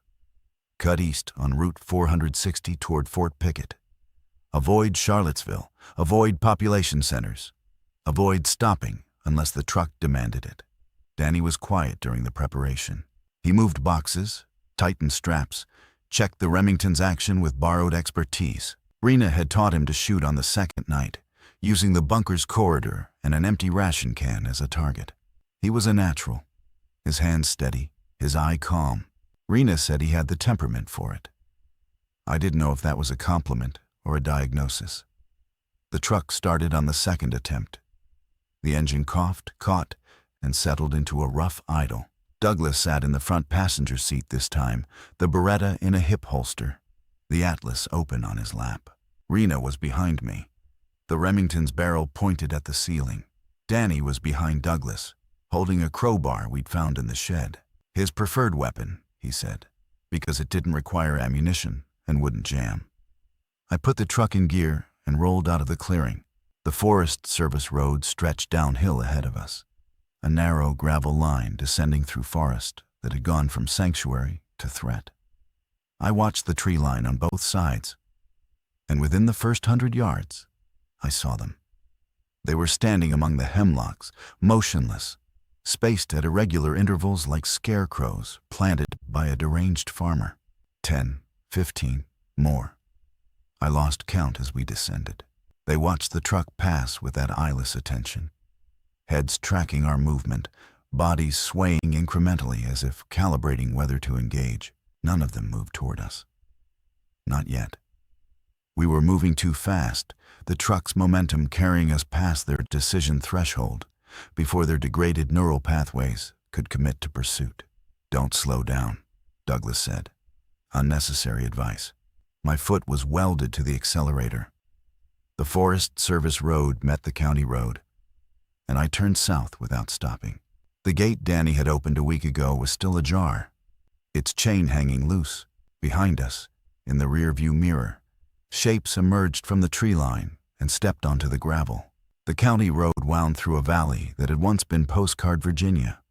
Cut east on Route 460 toward Fort Pickett. Avoid Charlottesville. Avoid population centers. Avoid stopping unless the truck demanded it. Danny was quiet during the preparation. He moved boxes, tightened straps, checked the Remington's action with borrowed expertise. Rena had taught him to shoot on the second night, using the bunker's corridor and an empty ration can as a target. He was a natural, his hands steady, his eye calm. Rena said he had the temperament for it. I didn't know if that was a compliment or a diagnosis. The truck started on the second attempt. The engine coughed, caught, and settled into a rough idle. Douglas sat in the front passenger seat this time, the Beretta in a hip holster, the atlas open on his lap. Rena was behind me, the Remington's barrel pointed at the ceiling. Danny was behind Douglas, holding a crowbar we'd found in the shed. His preferred weapon, he said, because it didn't require ammunition and wouldn't jam. I put the truck in gear and rolled out of the clearing. The Forest Service road stretched downhill ahead of us, a narrow gravel line descending through forest that had gone from sanctuary to threat. I watched the tree line on both sides, and within the first 100 yards, I saw them. They were standing among the hemlocks, motionless, spaced at irregular intervals like scarecrows planted by a deranged farmer. 10, 15, more. I lost count as we descended. They watched the truck pass with that eyeless attention, heads tracking our movement, bodies swaying incrementally as if calibrating whether to engage. None of them moved toward us. Not yet. We were moving too fast, the truck's momentum carrying us past their decision threshold before their degraded neural pathways could commit to pursuit. "Don't slow down," Douglas said. Unnecessary advice. My foot was welded to the accelerator. The Forest Service road met the county road, and I turned south without stopping. The gate Danny had opened a week ago was still ajar, its chain hanging loose. Behind us, in the rearview mirror, shapes emerged from the tree line and stepped onto the gravel. The county road wound through a valley that had once been postcard Virginia.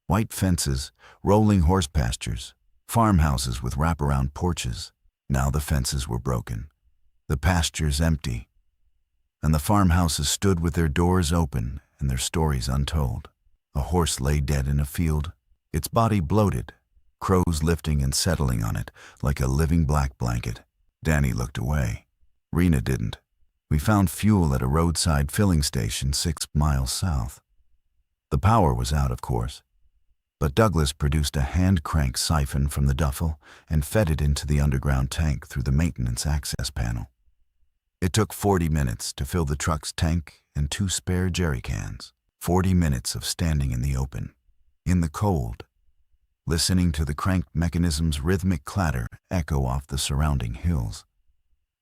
White fences, rolling horse pastures, farmhouses with wraparound porches. Now the fences were broken, the pastures empty, and the farmhouses stood with their doors open and their stories untold. A horse lay dead in a field, its body bloated, crows lifting and settling on it like a living black blanket. Danny looked away. Rena didn't. We found fuel at a roadside filling station 6 miles south. The power was out, of course, but Douglas produced a hand-crank siphon from the duffel and fed it into the underground tank through the maintenance access panel. It took 40 minutes to fill the truck's tank and 2 spare jerry cans. 40 minutes of standing in the open, in the cold, listening to the cranked mechanism's rhythmic clatter echo off the surrounding hills.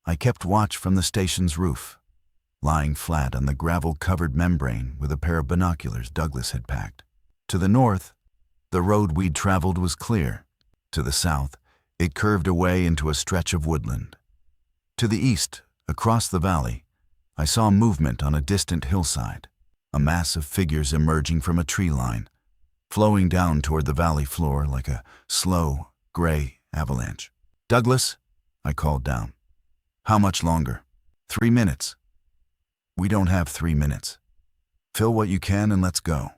I kept watch from the station's roof, lying flat on the gravel-covered membrane with a pair of binoculars Douglas had packed. To the north, the road we'd traveled was clear. To the south, it curved away into a stretch of woodland. To the east, across the valley, I saw movement on a distant hillside, a mass of figures emerging from a tree line, flowing down toward the valley floor like a slow, gray avalanche. "Douglas," I called down. "How much longer?" 3 minutes. "We don't have 3 minutes. Fill what you can and let's go."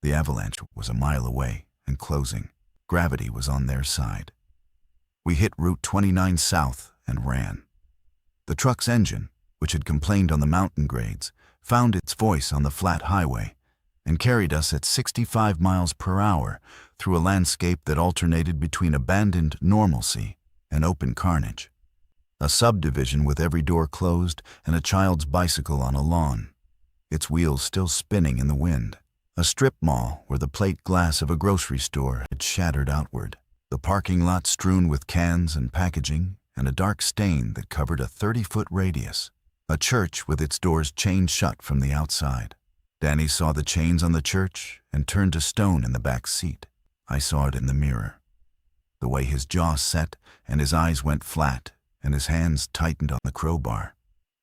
The avalanche was a mile away and closing. Gravity was on their side. We hit Route 29 south and ran. The truck's engine, which had complained on the mountain grades, found its voice on the flat highway and carried us at 65 miles per hour through a landscape that alternated between abandoned normalcy and open carnage. A subdivision with every door closed and a child's bicycle on a lawn, its wheels still spinning in the wind. A strip mall where the plate glass of a grocery store had shattered outward. The parking lot strewn with cans and packaging and a dark stain that covered a 30-foot radius. A church with its doors chained shut from the outside. Danny saw the chains on the church and turned to stone in the back seat. I saw it in the mirror. The way his jaw set and his eyes went flat and his hands tightened on the crowbar.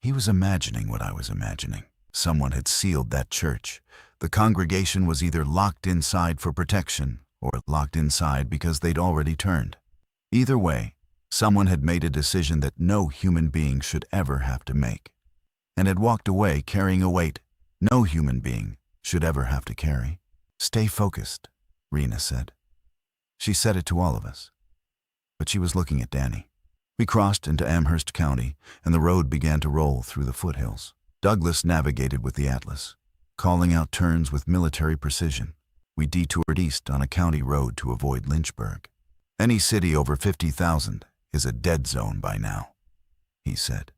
He was imagining what I was imagining. Someone had sealed that church. The congregation was either locked inside for protection or locked inside because they'd already turned. Either way, someone had made a decision that no human being should ever have to make, and had walked away carrying a weight no human being should ever have to carry. "Stay focused," Rena said. She said it to all of us, but she was looking at Danny. We crossed into Amherst County, and the road began to roll through the foothills. Douglas navigated with the atlas, calling out turns with military precision. We detoured east on a county road to avoid Lynchburg. "Any city over 50,000 is a dead zone by now," he said.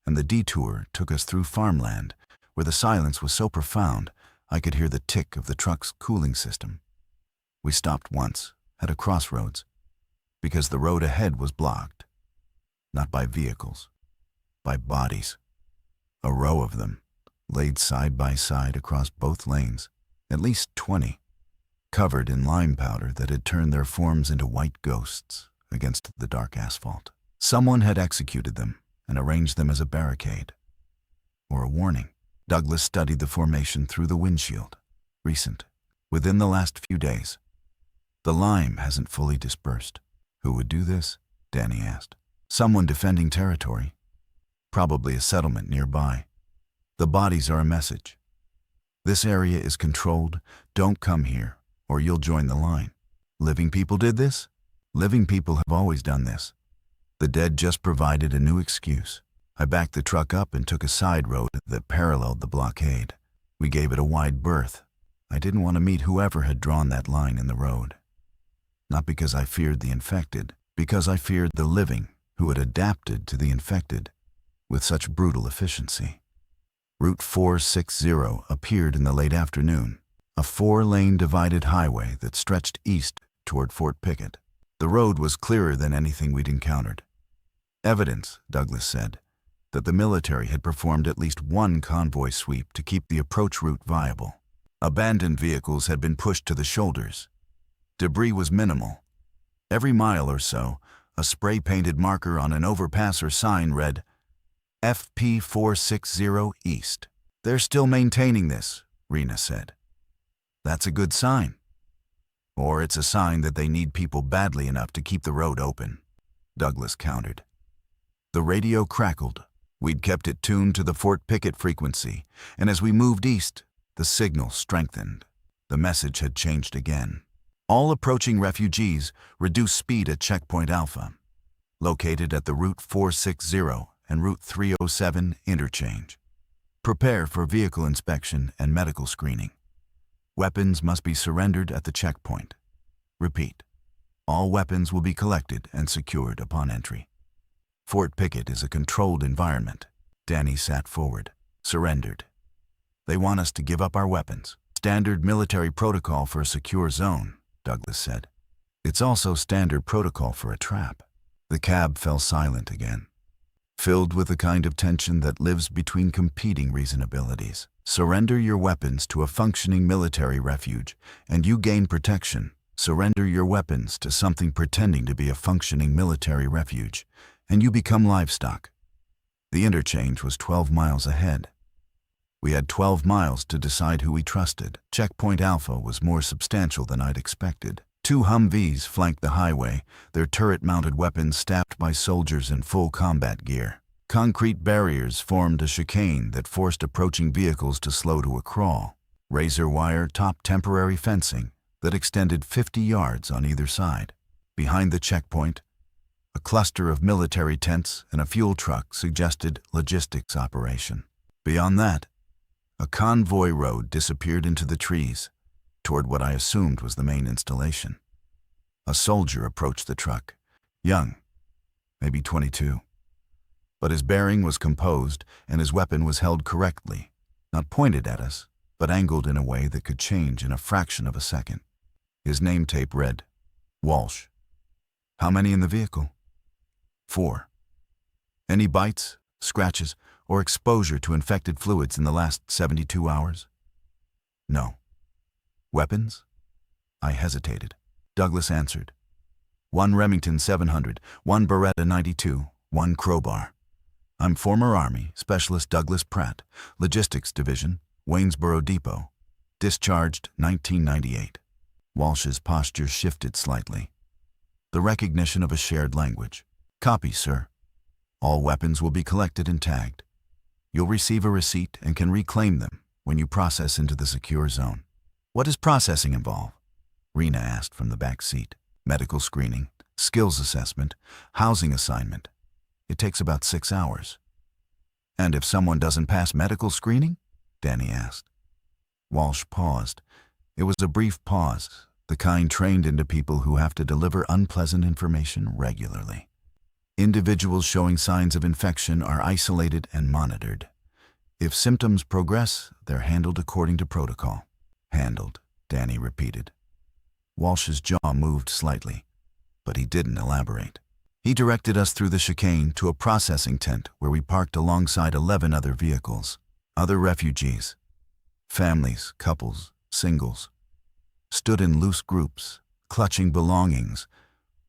And the detour took us through farmland, where the silence was so profound I could hear the tick of the truck's cooling system. We stopped once, at a crossroads, because the road ahead was blocked. Not by vehicles, by bodies. A row of them, laid side by side across both lanes, at least 20, covered in lime powder that had turned their forms into white ghosts against the dark asphalt. Someone had executed them and arranged them as a barricade, or a warning. Douglas studied the formation through the windshield. Recent, within the last few days. The lime hasn't fully dispersed. Who would do this? Danny asked. Someone defending territory. Probably a settlement nearby. The bodies are a message. This area is controlled. Don't come here, or you'll join the line. Living people did this? Living people have always done this. The dead just provided a new excuse. I backed the truck up and took a side road that paralleled the blockade. We gave it a wide berth. I didn't want to meet whoever had drawn that line in the road. Not because I feared the infected, because I feared the living who had adapted to the infected with such brutal efficiency. Route 460 appeared in the late afternoon, a 4-lane divided highway that stretched east toward Fort Pickett. The road was clearer than anything we'd encountered. Evidence, Douglas said, that the military had performed at least one convoy sweep to keep the approach route viable. Abandoned vehicles had been pushed to the shoulders. Debris was minimal. Every mile or so, a spray-painted marker on an overpass or sign read, FP 460 East. They're still maintaining this, Rena said. That's a good sign. Or it's a sign that they need people badly enough to keep the road open, Douglas countered. The radio crackled. We'd kept it tuned to the Fort Pickett frequency, and as we moved east, the signal strengthened. The message had changed again. All approaching refugees reduce speed at Checkpoint Alpha, located at the Route 460 and Route 307 interchange. Prepare for vehicle inspection and medical screening. Weapons must be surrendered at the checkpoint. Repeat, all weapons will be collected and secured upon entry. Fort Pickett is a controlled environment. Danny sat forward. Surrendered. They want us to give up our weapons. Standard military protocol for a secure zone, Douglas said. It's also standard protocol for a trap. The cab fell silent again, filled with the kind of tension that lives between competing reasonabilities. Surrender your weapons to a functioning military refuge, and you gain protection. Surrender your weapons to something pretending to be a functioning military refuge, and you become livestock. The interchange was 12 miles ahead. We had 12 miles to decide who we trusted. Checkpoint Alpha was more substantial than I'd expected. 2 Humvees flanked the highway, their turret-mounted weapons staffed by soldiers in full combat gear. Concrete barriers formed a chicane that forced approaching vehicles to slow to a crawl. Razor wire topped temporary fencing that extended 50 yards on either side. Behind the checkpoint, a cluster of military tents and a fuel truck suggested logistics operation. Beyond that, a convoy road disappeared into the trees, toward what I assumed was the main installation. A soldier approached the truck, young, maybe 22. But his bearing was composed and his weapon was held correctly, not pointed at us, but angled in a way that could change in a fraction of a second. His name tape read, Walsh. How many in the vehicle? 4. Any bites, scratches, or exposure to infected fluids in the last 72 hours? No. Weapons? I hesitated. Douglas answered. 1 Remington 700, 1 Beretta 92, 1 crowbar. I'm former Army, Specialist Douglas Pratt, Logistics Division, Waynesboro Depot. Discharged 1998. Walsh's posture shifted slightly. The recognition of a shared language. Copy, sir. All weapons will be collected and tagged. You'll receive a receipt and can reclaim them when you process into the secure zone. What does processing involve? Rena asked from the back seat. Medical screening, skills assessment, housing assignment. It takes about 6 hours. And if someone doesn't pass medical screening? Danny asked. Walsh paused. It was a brief pause, the kind trained into people who have to deliver unpleasant information regularly. Individuals showing signs of infection are isolated and monitored. If symptoms progress, they're handled according to protocol. Handled, Danny repeated. Walsh's jaw moved slightly, but he didn't elaborate. He directed us through the chicane to a processing tent where we parked alongside 11 other vehicles. Other refugees, families, couples, singles, stood in loose groups, clutching belongings,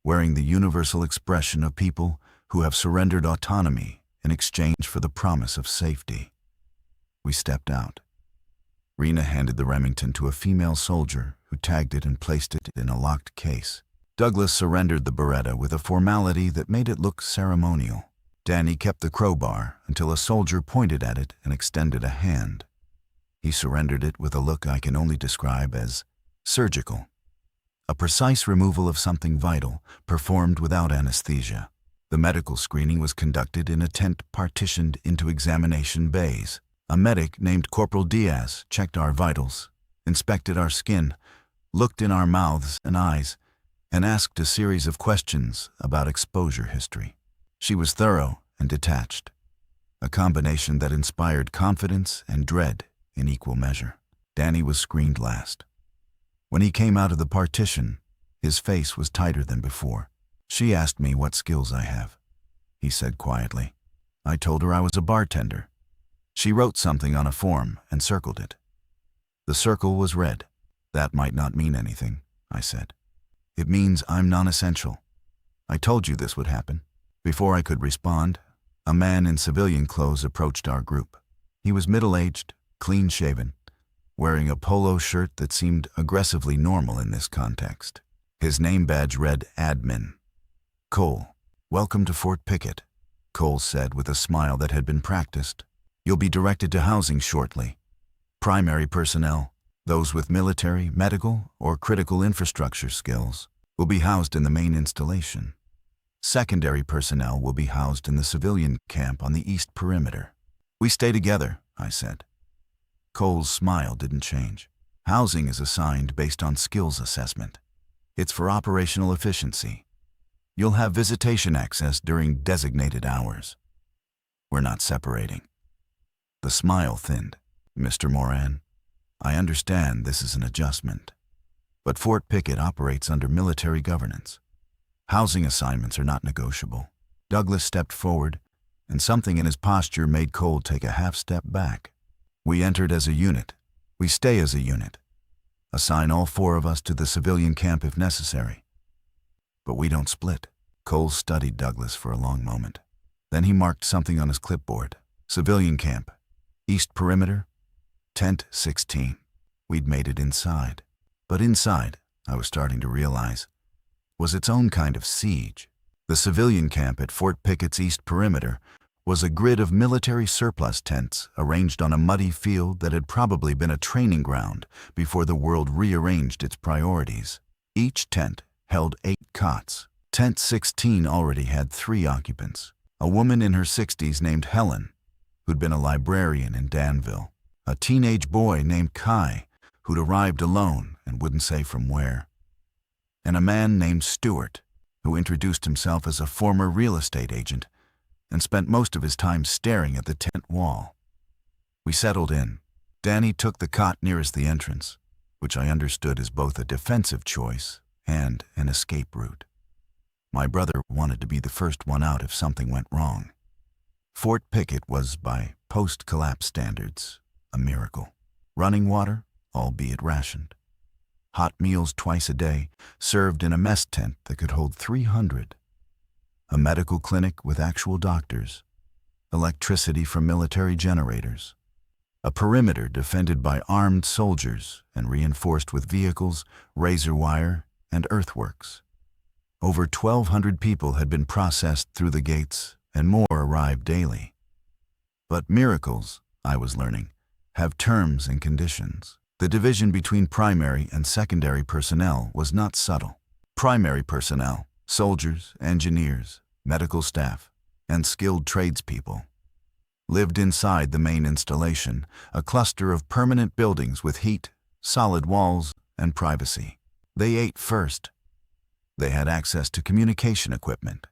wearing the universal expression of people who have surrendered autonomy in exchange for the promise of safety. We stepped out. Rena handed the Remington to a female soldier who tagged it and placed it in a locked case. Douglas surrendered the Beretta with a formality that made it look ceremonial. Danny kept the crowbar until a soldier pointed at it and extended a hand. He surrendered it with a look I can only describe as surgical. A precise removal of something vital, performed without anesthesia. The medical screening was conducted in a tent partitioned into examination bays. A medic named Corporal Diaz checked our vitals, inspected our skin, looked in our mouths and eyes, and asked a series of questions about exposure history. She was thorough and detached, a combination that inspired confidence and dread in equal measure. Danny was screened last. When he came out of the partition, his face was tighter than before. She asked me what skills I have, he said quietly. I told her I was a bartender. She wrote something on a form and circled it. The circle was red. That might not mean anything, I said. It means I'm non-essential. I told you this would happen. Before I could respond, a man in civilian clothes approached our group. He was middle-aged, clean-shaven, wearing a polo shirt that seemed aggressively normal in this context. His name badge read Admin. Cole, welcome to Fort Pickett, Cole said with a smile that had been practiced. You'll be directed to housing shortly. Primary personnel, those with military, medical, or critical infrastructure skills, will be housed in the main installation. Secondary personnel will be housed in the civilian camp on the east perimeter. We stay together, I said. Cole's smile didn't change. Housing is assigned based on skills assessment. It's for operational efficiency. You'll have visitation access during designated hours. We're not separating. The smile thinned. Mr. Moran, I understand this is an adjustment, but Fort Pickett operates under military governance. Housing assignments are not negotiable. Douglas stepped forward, and something in his posture made Cole take a half step back. We entered as a unit. We stay as a unit. Assign all 4 of us to the civilian camp if necessary. But we don't split. Cole studied Douglas for a long moment. Then he marked something on his clipboard. Civilian camp. East perimeter. Tent 16. We'd made it inside. But inside, I was starting to realize, was its own kind of siege. The civilian camp at Fort Pickett's east perimeter was a grid of military surplus tents arranged on a muddy field that had probably been a training ground before the world rearranged its priorities. Each tent held 8 cots. Tent 16 already had 3 occupants. A woman in her 60s named Helen, who'd been a librarian in Danville. A teenage boy named Kai, who'd arrived alone and wouldn't say from where. And a man named Stewart, who introduced himself as a former real estate agent and spent most of his time staring at the tent wall. We settled in. Danny took the cot nearest the entrance, which I understood as both a defensive choice and an escape route. My brother wanted to be the first one out if something went wrong. Fort Pickett was, by post-collapse standards, a miracle. Running water, albeit rationed. Hot meals twice a day, served in a mess tent that could hold 300. A medical clinic with actual doctors. Electricity from military generators. A perimeter defended by armed soldiers and reinforced with vehicles, razor wire, and earthworks. Over 1,200 people had been processed through the gates, and more arrived daily. But miracles, I was learning, have terms and conditions. The division between primary and secondary personnel was not subtle. Primary personnel, soldiers, engineers, medical staff, and skilled tradespeople, lived inside the main installation, a cluster of permanent buildings with heat, solid walls, and privacy. They ate first. They had access to communication equipment.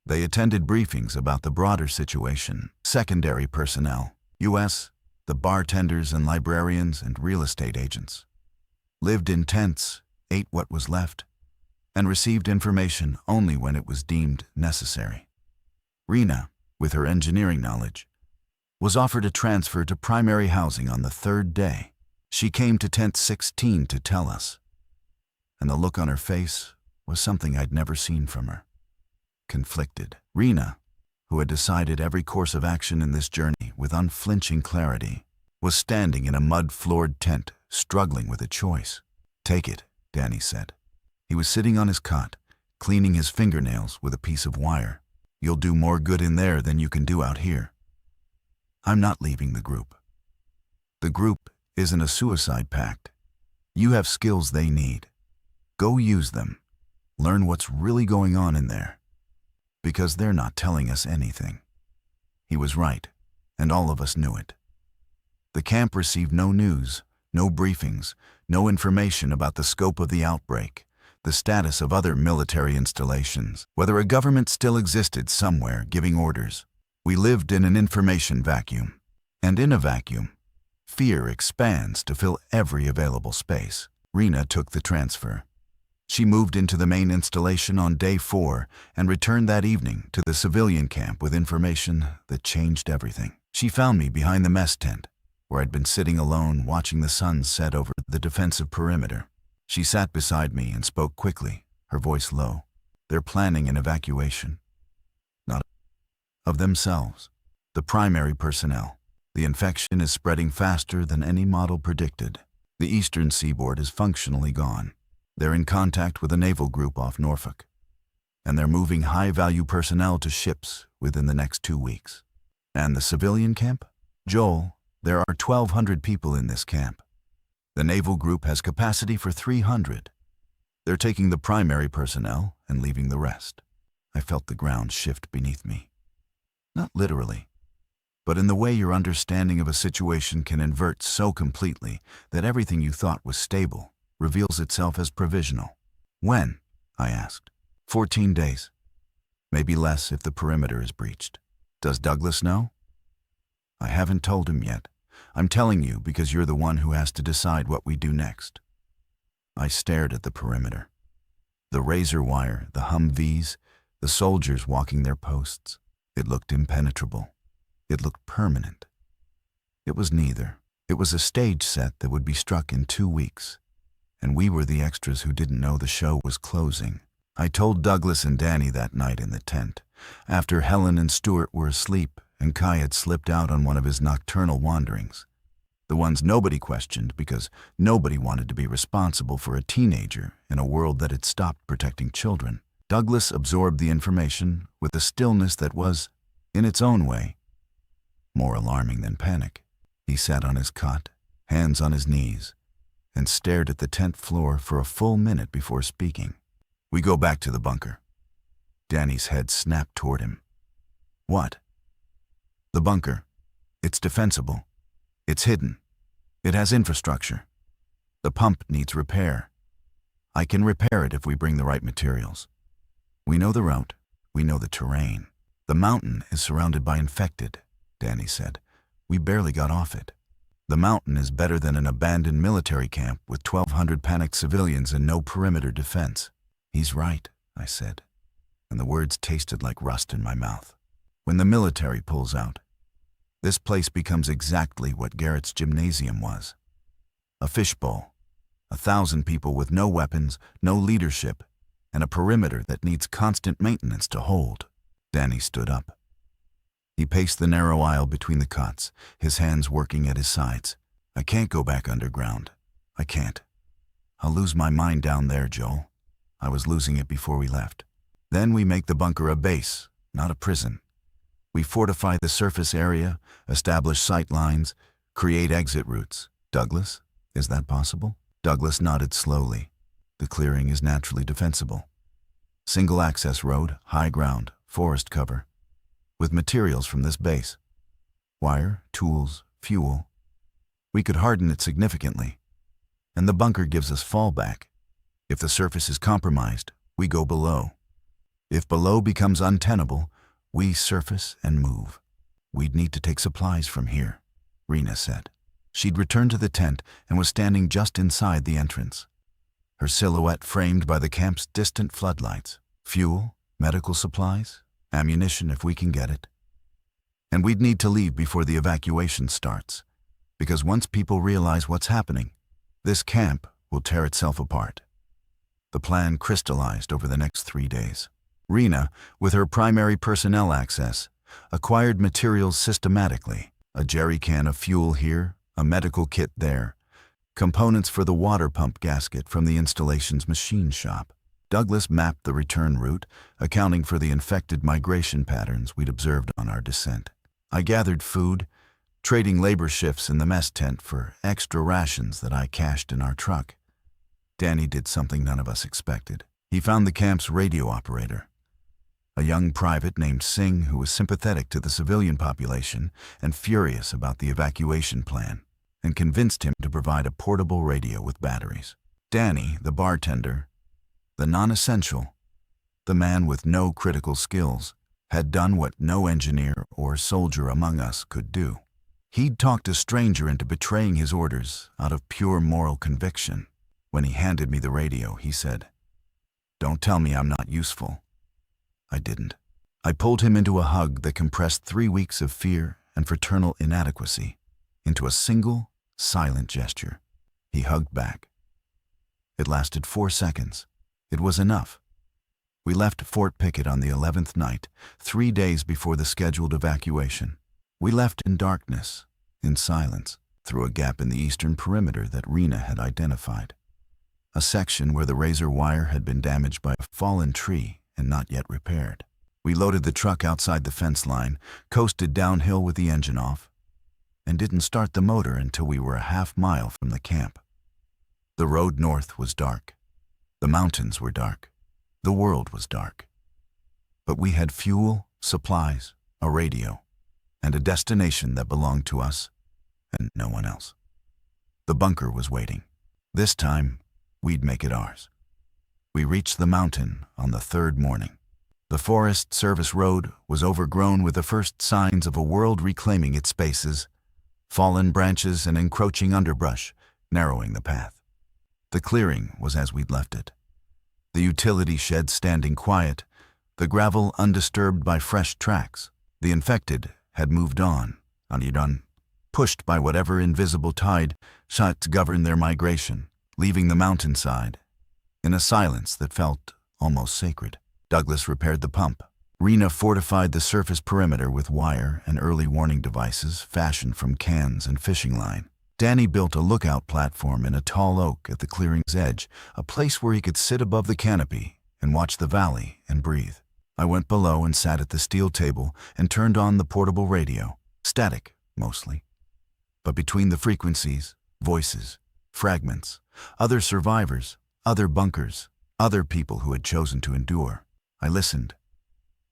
They attended briefings about the broader situation. Secondary personnel, U.S., the bartenders and librarians and real estate agents, lived in tents, ate what was left, and received information only when it was deemed necessary. Rena, with her engineering knowledge, was offered a transfer to primary housing on the 3rd day. She came to tent 16 to tell us, and the look on her face was something I'd never seen from her. Conflicted. Rena, who had decided every course of action in this journey with unflinching clarity, was standing in a mud-floored tent, struggling with a choice. "Take it," Danny said. He was sitting on his cot, cleaning his fingernails with a piece of wire. "You'll do more good in there than you can do out here." "I'm not leaving the group. The group isn't a suicide pact. You have skills they need. Go use them. Learn what's really going on in there. Because they're not telling us anything." He was right, and all of us knew it. The camp received no news, no briefings, no information about the scope of the outbreak, the status of other military installations, whether a government still existed somewhere giving orders. We lived in an information vacuum. And in a vacuum, fear expands to fill every available space. Rena took the transfer. She moved into the main installation on day 4 and returned that evening to the civilian camp with information that changed everything. She found me behind the mess tent, where I'd been sitting alone watching the sun set over the defensive perimeter. She sat beside me and spoke quickly, her voice low. "They're planning an evacuation. Not of themselves. The primary personnel. The infection is spreading faster than any model predicted. The eastern seaboard is functionally gone. They're in contact with a naval group off Norfolk. And they're moving high-value personnel to ships within the next 2 weeks." "And the civilian camp?" "Joel, there are 1,200 people in this camp. The naval group has capacity for 300. They're taking the primary personnel and leaving the rest." I felt the ground shift beneath me. Not literally, but in the way your understanding of a situation can invert so completely that everything you thought was stable reveals itself as provisional. "When?" I asked. 14 days. Maybe less if the perimeter is breached. "Does Douglas know?" "I haven't told him yet. I'm telling you because you're the one who has to decide what we do next." I stared at the perimeter. The razor wire, the Humvees, the soldiers walking their posts. It looked impenetrable. It looked permanent. It was neither. It was a stage set that would be struck in 2 weeks. And we were the extras who didn't know the show was closing. I told Douglas and Danny that night in the tent, after Helen and Stuart were asleep and Kai had slipped out on one of his nocturnal wanderings. The ones nobody questioned because nobody wanted to be responsible for a teenager in a world that had stopped protecting children. Douglas absorbed the information with a stillness that was, in its own way, more alarming than panic. He sat on his cot, hands on his knees, and stared at the tent floor for a full minute before speaking. "We go back to the bunker." Danny's head snapped toward him. "What?" "The bunker. It's defensible. It's hidden. It has infrastructure. The pump needs repair. I can repair it if we bring the right materials. We know the route. We know the terrain. The mountain is surrounded by infected," Danny said. "We barely got off it. The mountain is better than an abandoned military camp with 1,200 panicked civilians and no perimeter defense." "He's right," I said, and the words tasted like rust in my mouth. "When the military pulls out, this place becomes exactly what Garrett's gymnasium was. A fishbowl, 1,000 people with no weapons, no leadership, and a perimeter that needs constant maintenance to hold." Danny stood up. He paced the narrow aisle between the cots, his hands working at his sides. "I can't go back underground. I can't. I'll lose my mind down there, Joel. I was losing it before we left. Then we make the bunker a base, not a prison. We fortify the surface area, establish sight lines, create exit routes. Douglas, is that possible?" Douglas nodded slowly. "The clearing is naturally defensible. Single access road, high ground, forest cover, with materials from this base. Wire, tools, fuel. We could harden it significantly. And the bunker gives us fallback. If the surface is compromised, we go below. If below becomes untenable, we surface and move. We'd need to take supplies from here," Rena said. She'd returned to the tent and was standing just inside the entrance, her silhouette framed by the camp's distant floodlights. "Fuel, medical supplies, ammunition if we can get it. And we'd need to leave before the evacuation starts, because once people realize what's happening, this camp will tear itself apart." The plan crystallized over the next 3 days. Rena, with her primary personnel access, acquired materials systematically. A jerry can of fuel here, a medical kit there, components for the water pump gasket from the installation's machine shop. Douglas mapped the return route, accounting for the infected migration patterns we'd observed on our descent. I gathered food, trading labor shifts in the mess tent for extra rations that I cached in our truck. Danny did something none of us expected. He found the camp's radio operator, a young private named Singh who was sympathetic to the civilian population and furious about the evacuation plan, and convinced him to provide a portable radio with batteries. Danny, the bartender, the non-essential, the man with no critical skills, had done what no engineer or soldier among us could do. He'd talked a stranger into betraying his orders out of pure moral conviction. When he handed me the radio, he said, "Don't tell me I'm not useful." I didn't. I pulled him into a hug that compressed 3 weeks of fear and fraternal inadequacy into a single, silent gesture. He hugged back. It lasted 4 seconds. It was enough. We left Fort Pickett on the 11th night, 3 days before the scheduled evacuation. We left in darkness, in silence, through a gap in the eastern perimeter that Rena had identified. A section where the razor wire had been damaged by a fallen tree and not yet repaired. We loaded the truck outside the fence line, coasted downhill with the engine off, and didn't start the motor until we were a half-mile from the camp. The road north was dark. The mountains were dark. The world was dark. But we had fuel, supplies, a radio, and a destination that belonged to us and no one else. The bunker was waiting. This time, we'd make it ours. We reached the mountain on the 3rd morning. The Forest Service road was overgrown with the first signs of a world reclaiming its spaces, fallen branches and encroaching underbrush narrowing the path. The clearing was as we'd left it. The utility shed standing quiet, the gravel undisturbed by fresh tracks. The infected had moved on, pushed by whatever invisible tide sought to govern their migration, leaving the mountainside in a silence that felt almost sacred. Douglas repaired the pump. Rena fortified the surface perimeter with wire and early warning devices fashioned from cans and fishing line. Danny built a lookout platform in a tall oak at the clearing's edge, a place where he could sit above the canopy and watch the valley and breathe. I went below and sat at the steel table and turned on the portable radio, static mostly. But between the frequencies, voices, fragments, other survivors, other bunkers, other people who had chosen to endure, I listened,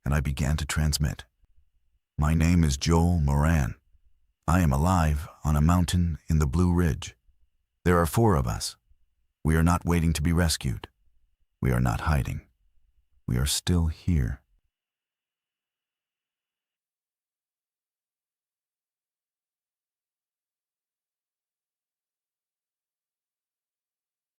and I began to transmit. "My name is Joel Moran. I am alive on a mountain in the Blue Ridge. There are 4 of us. We are not waiting to be rescued. We are not hiding. We are still here."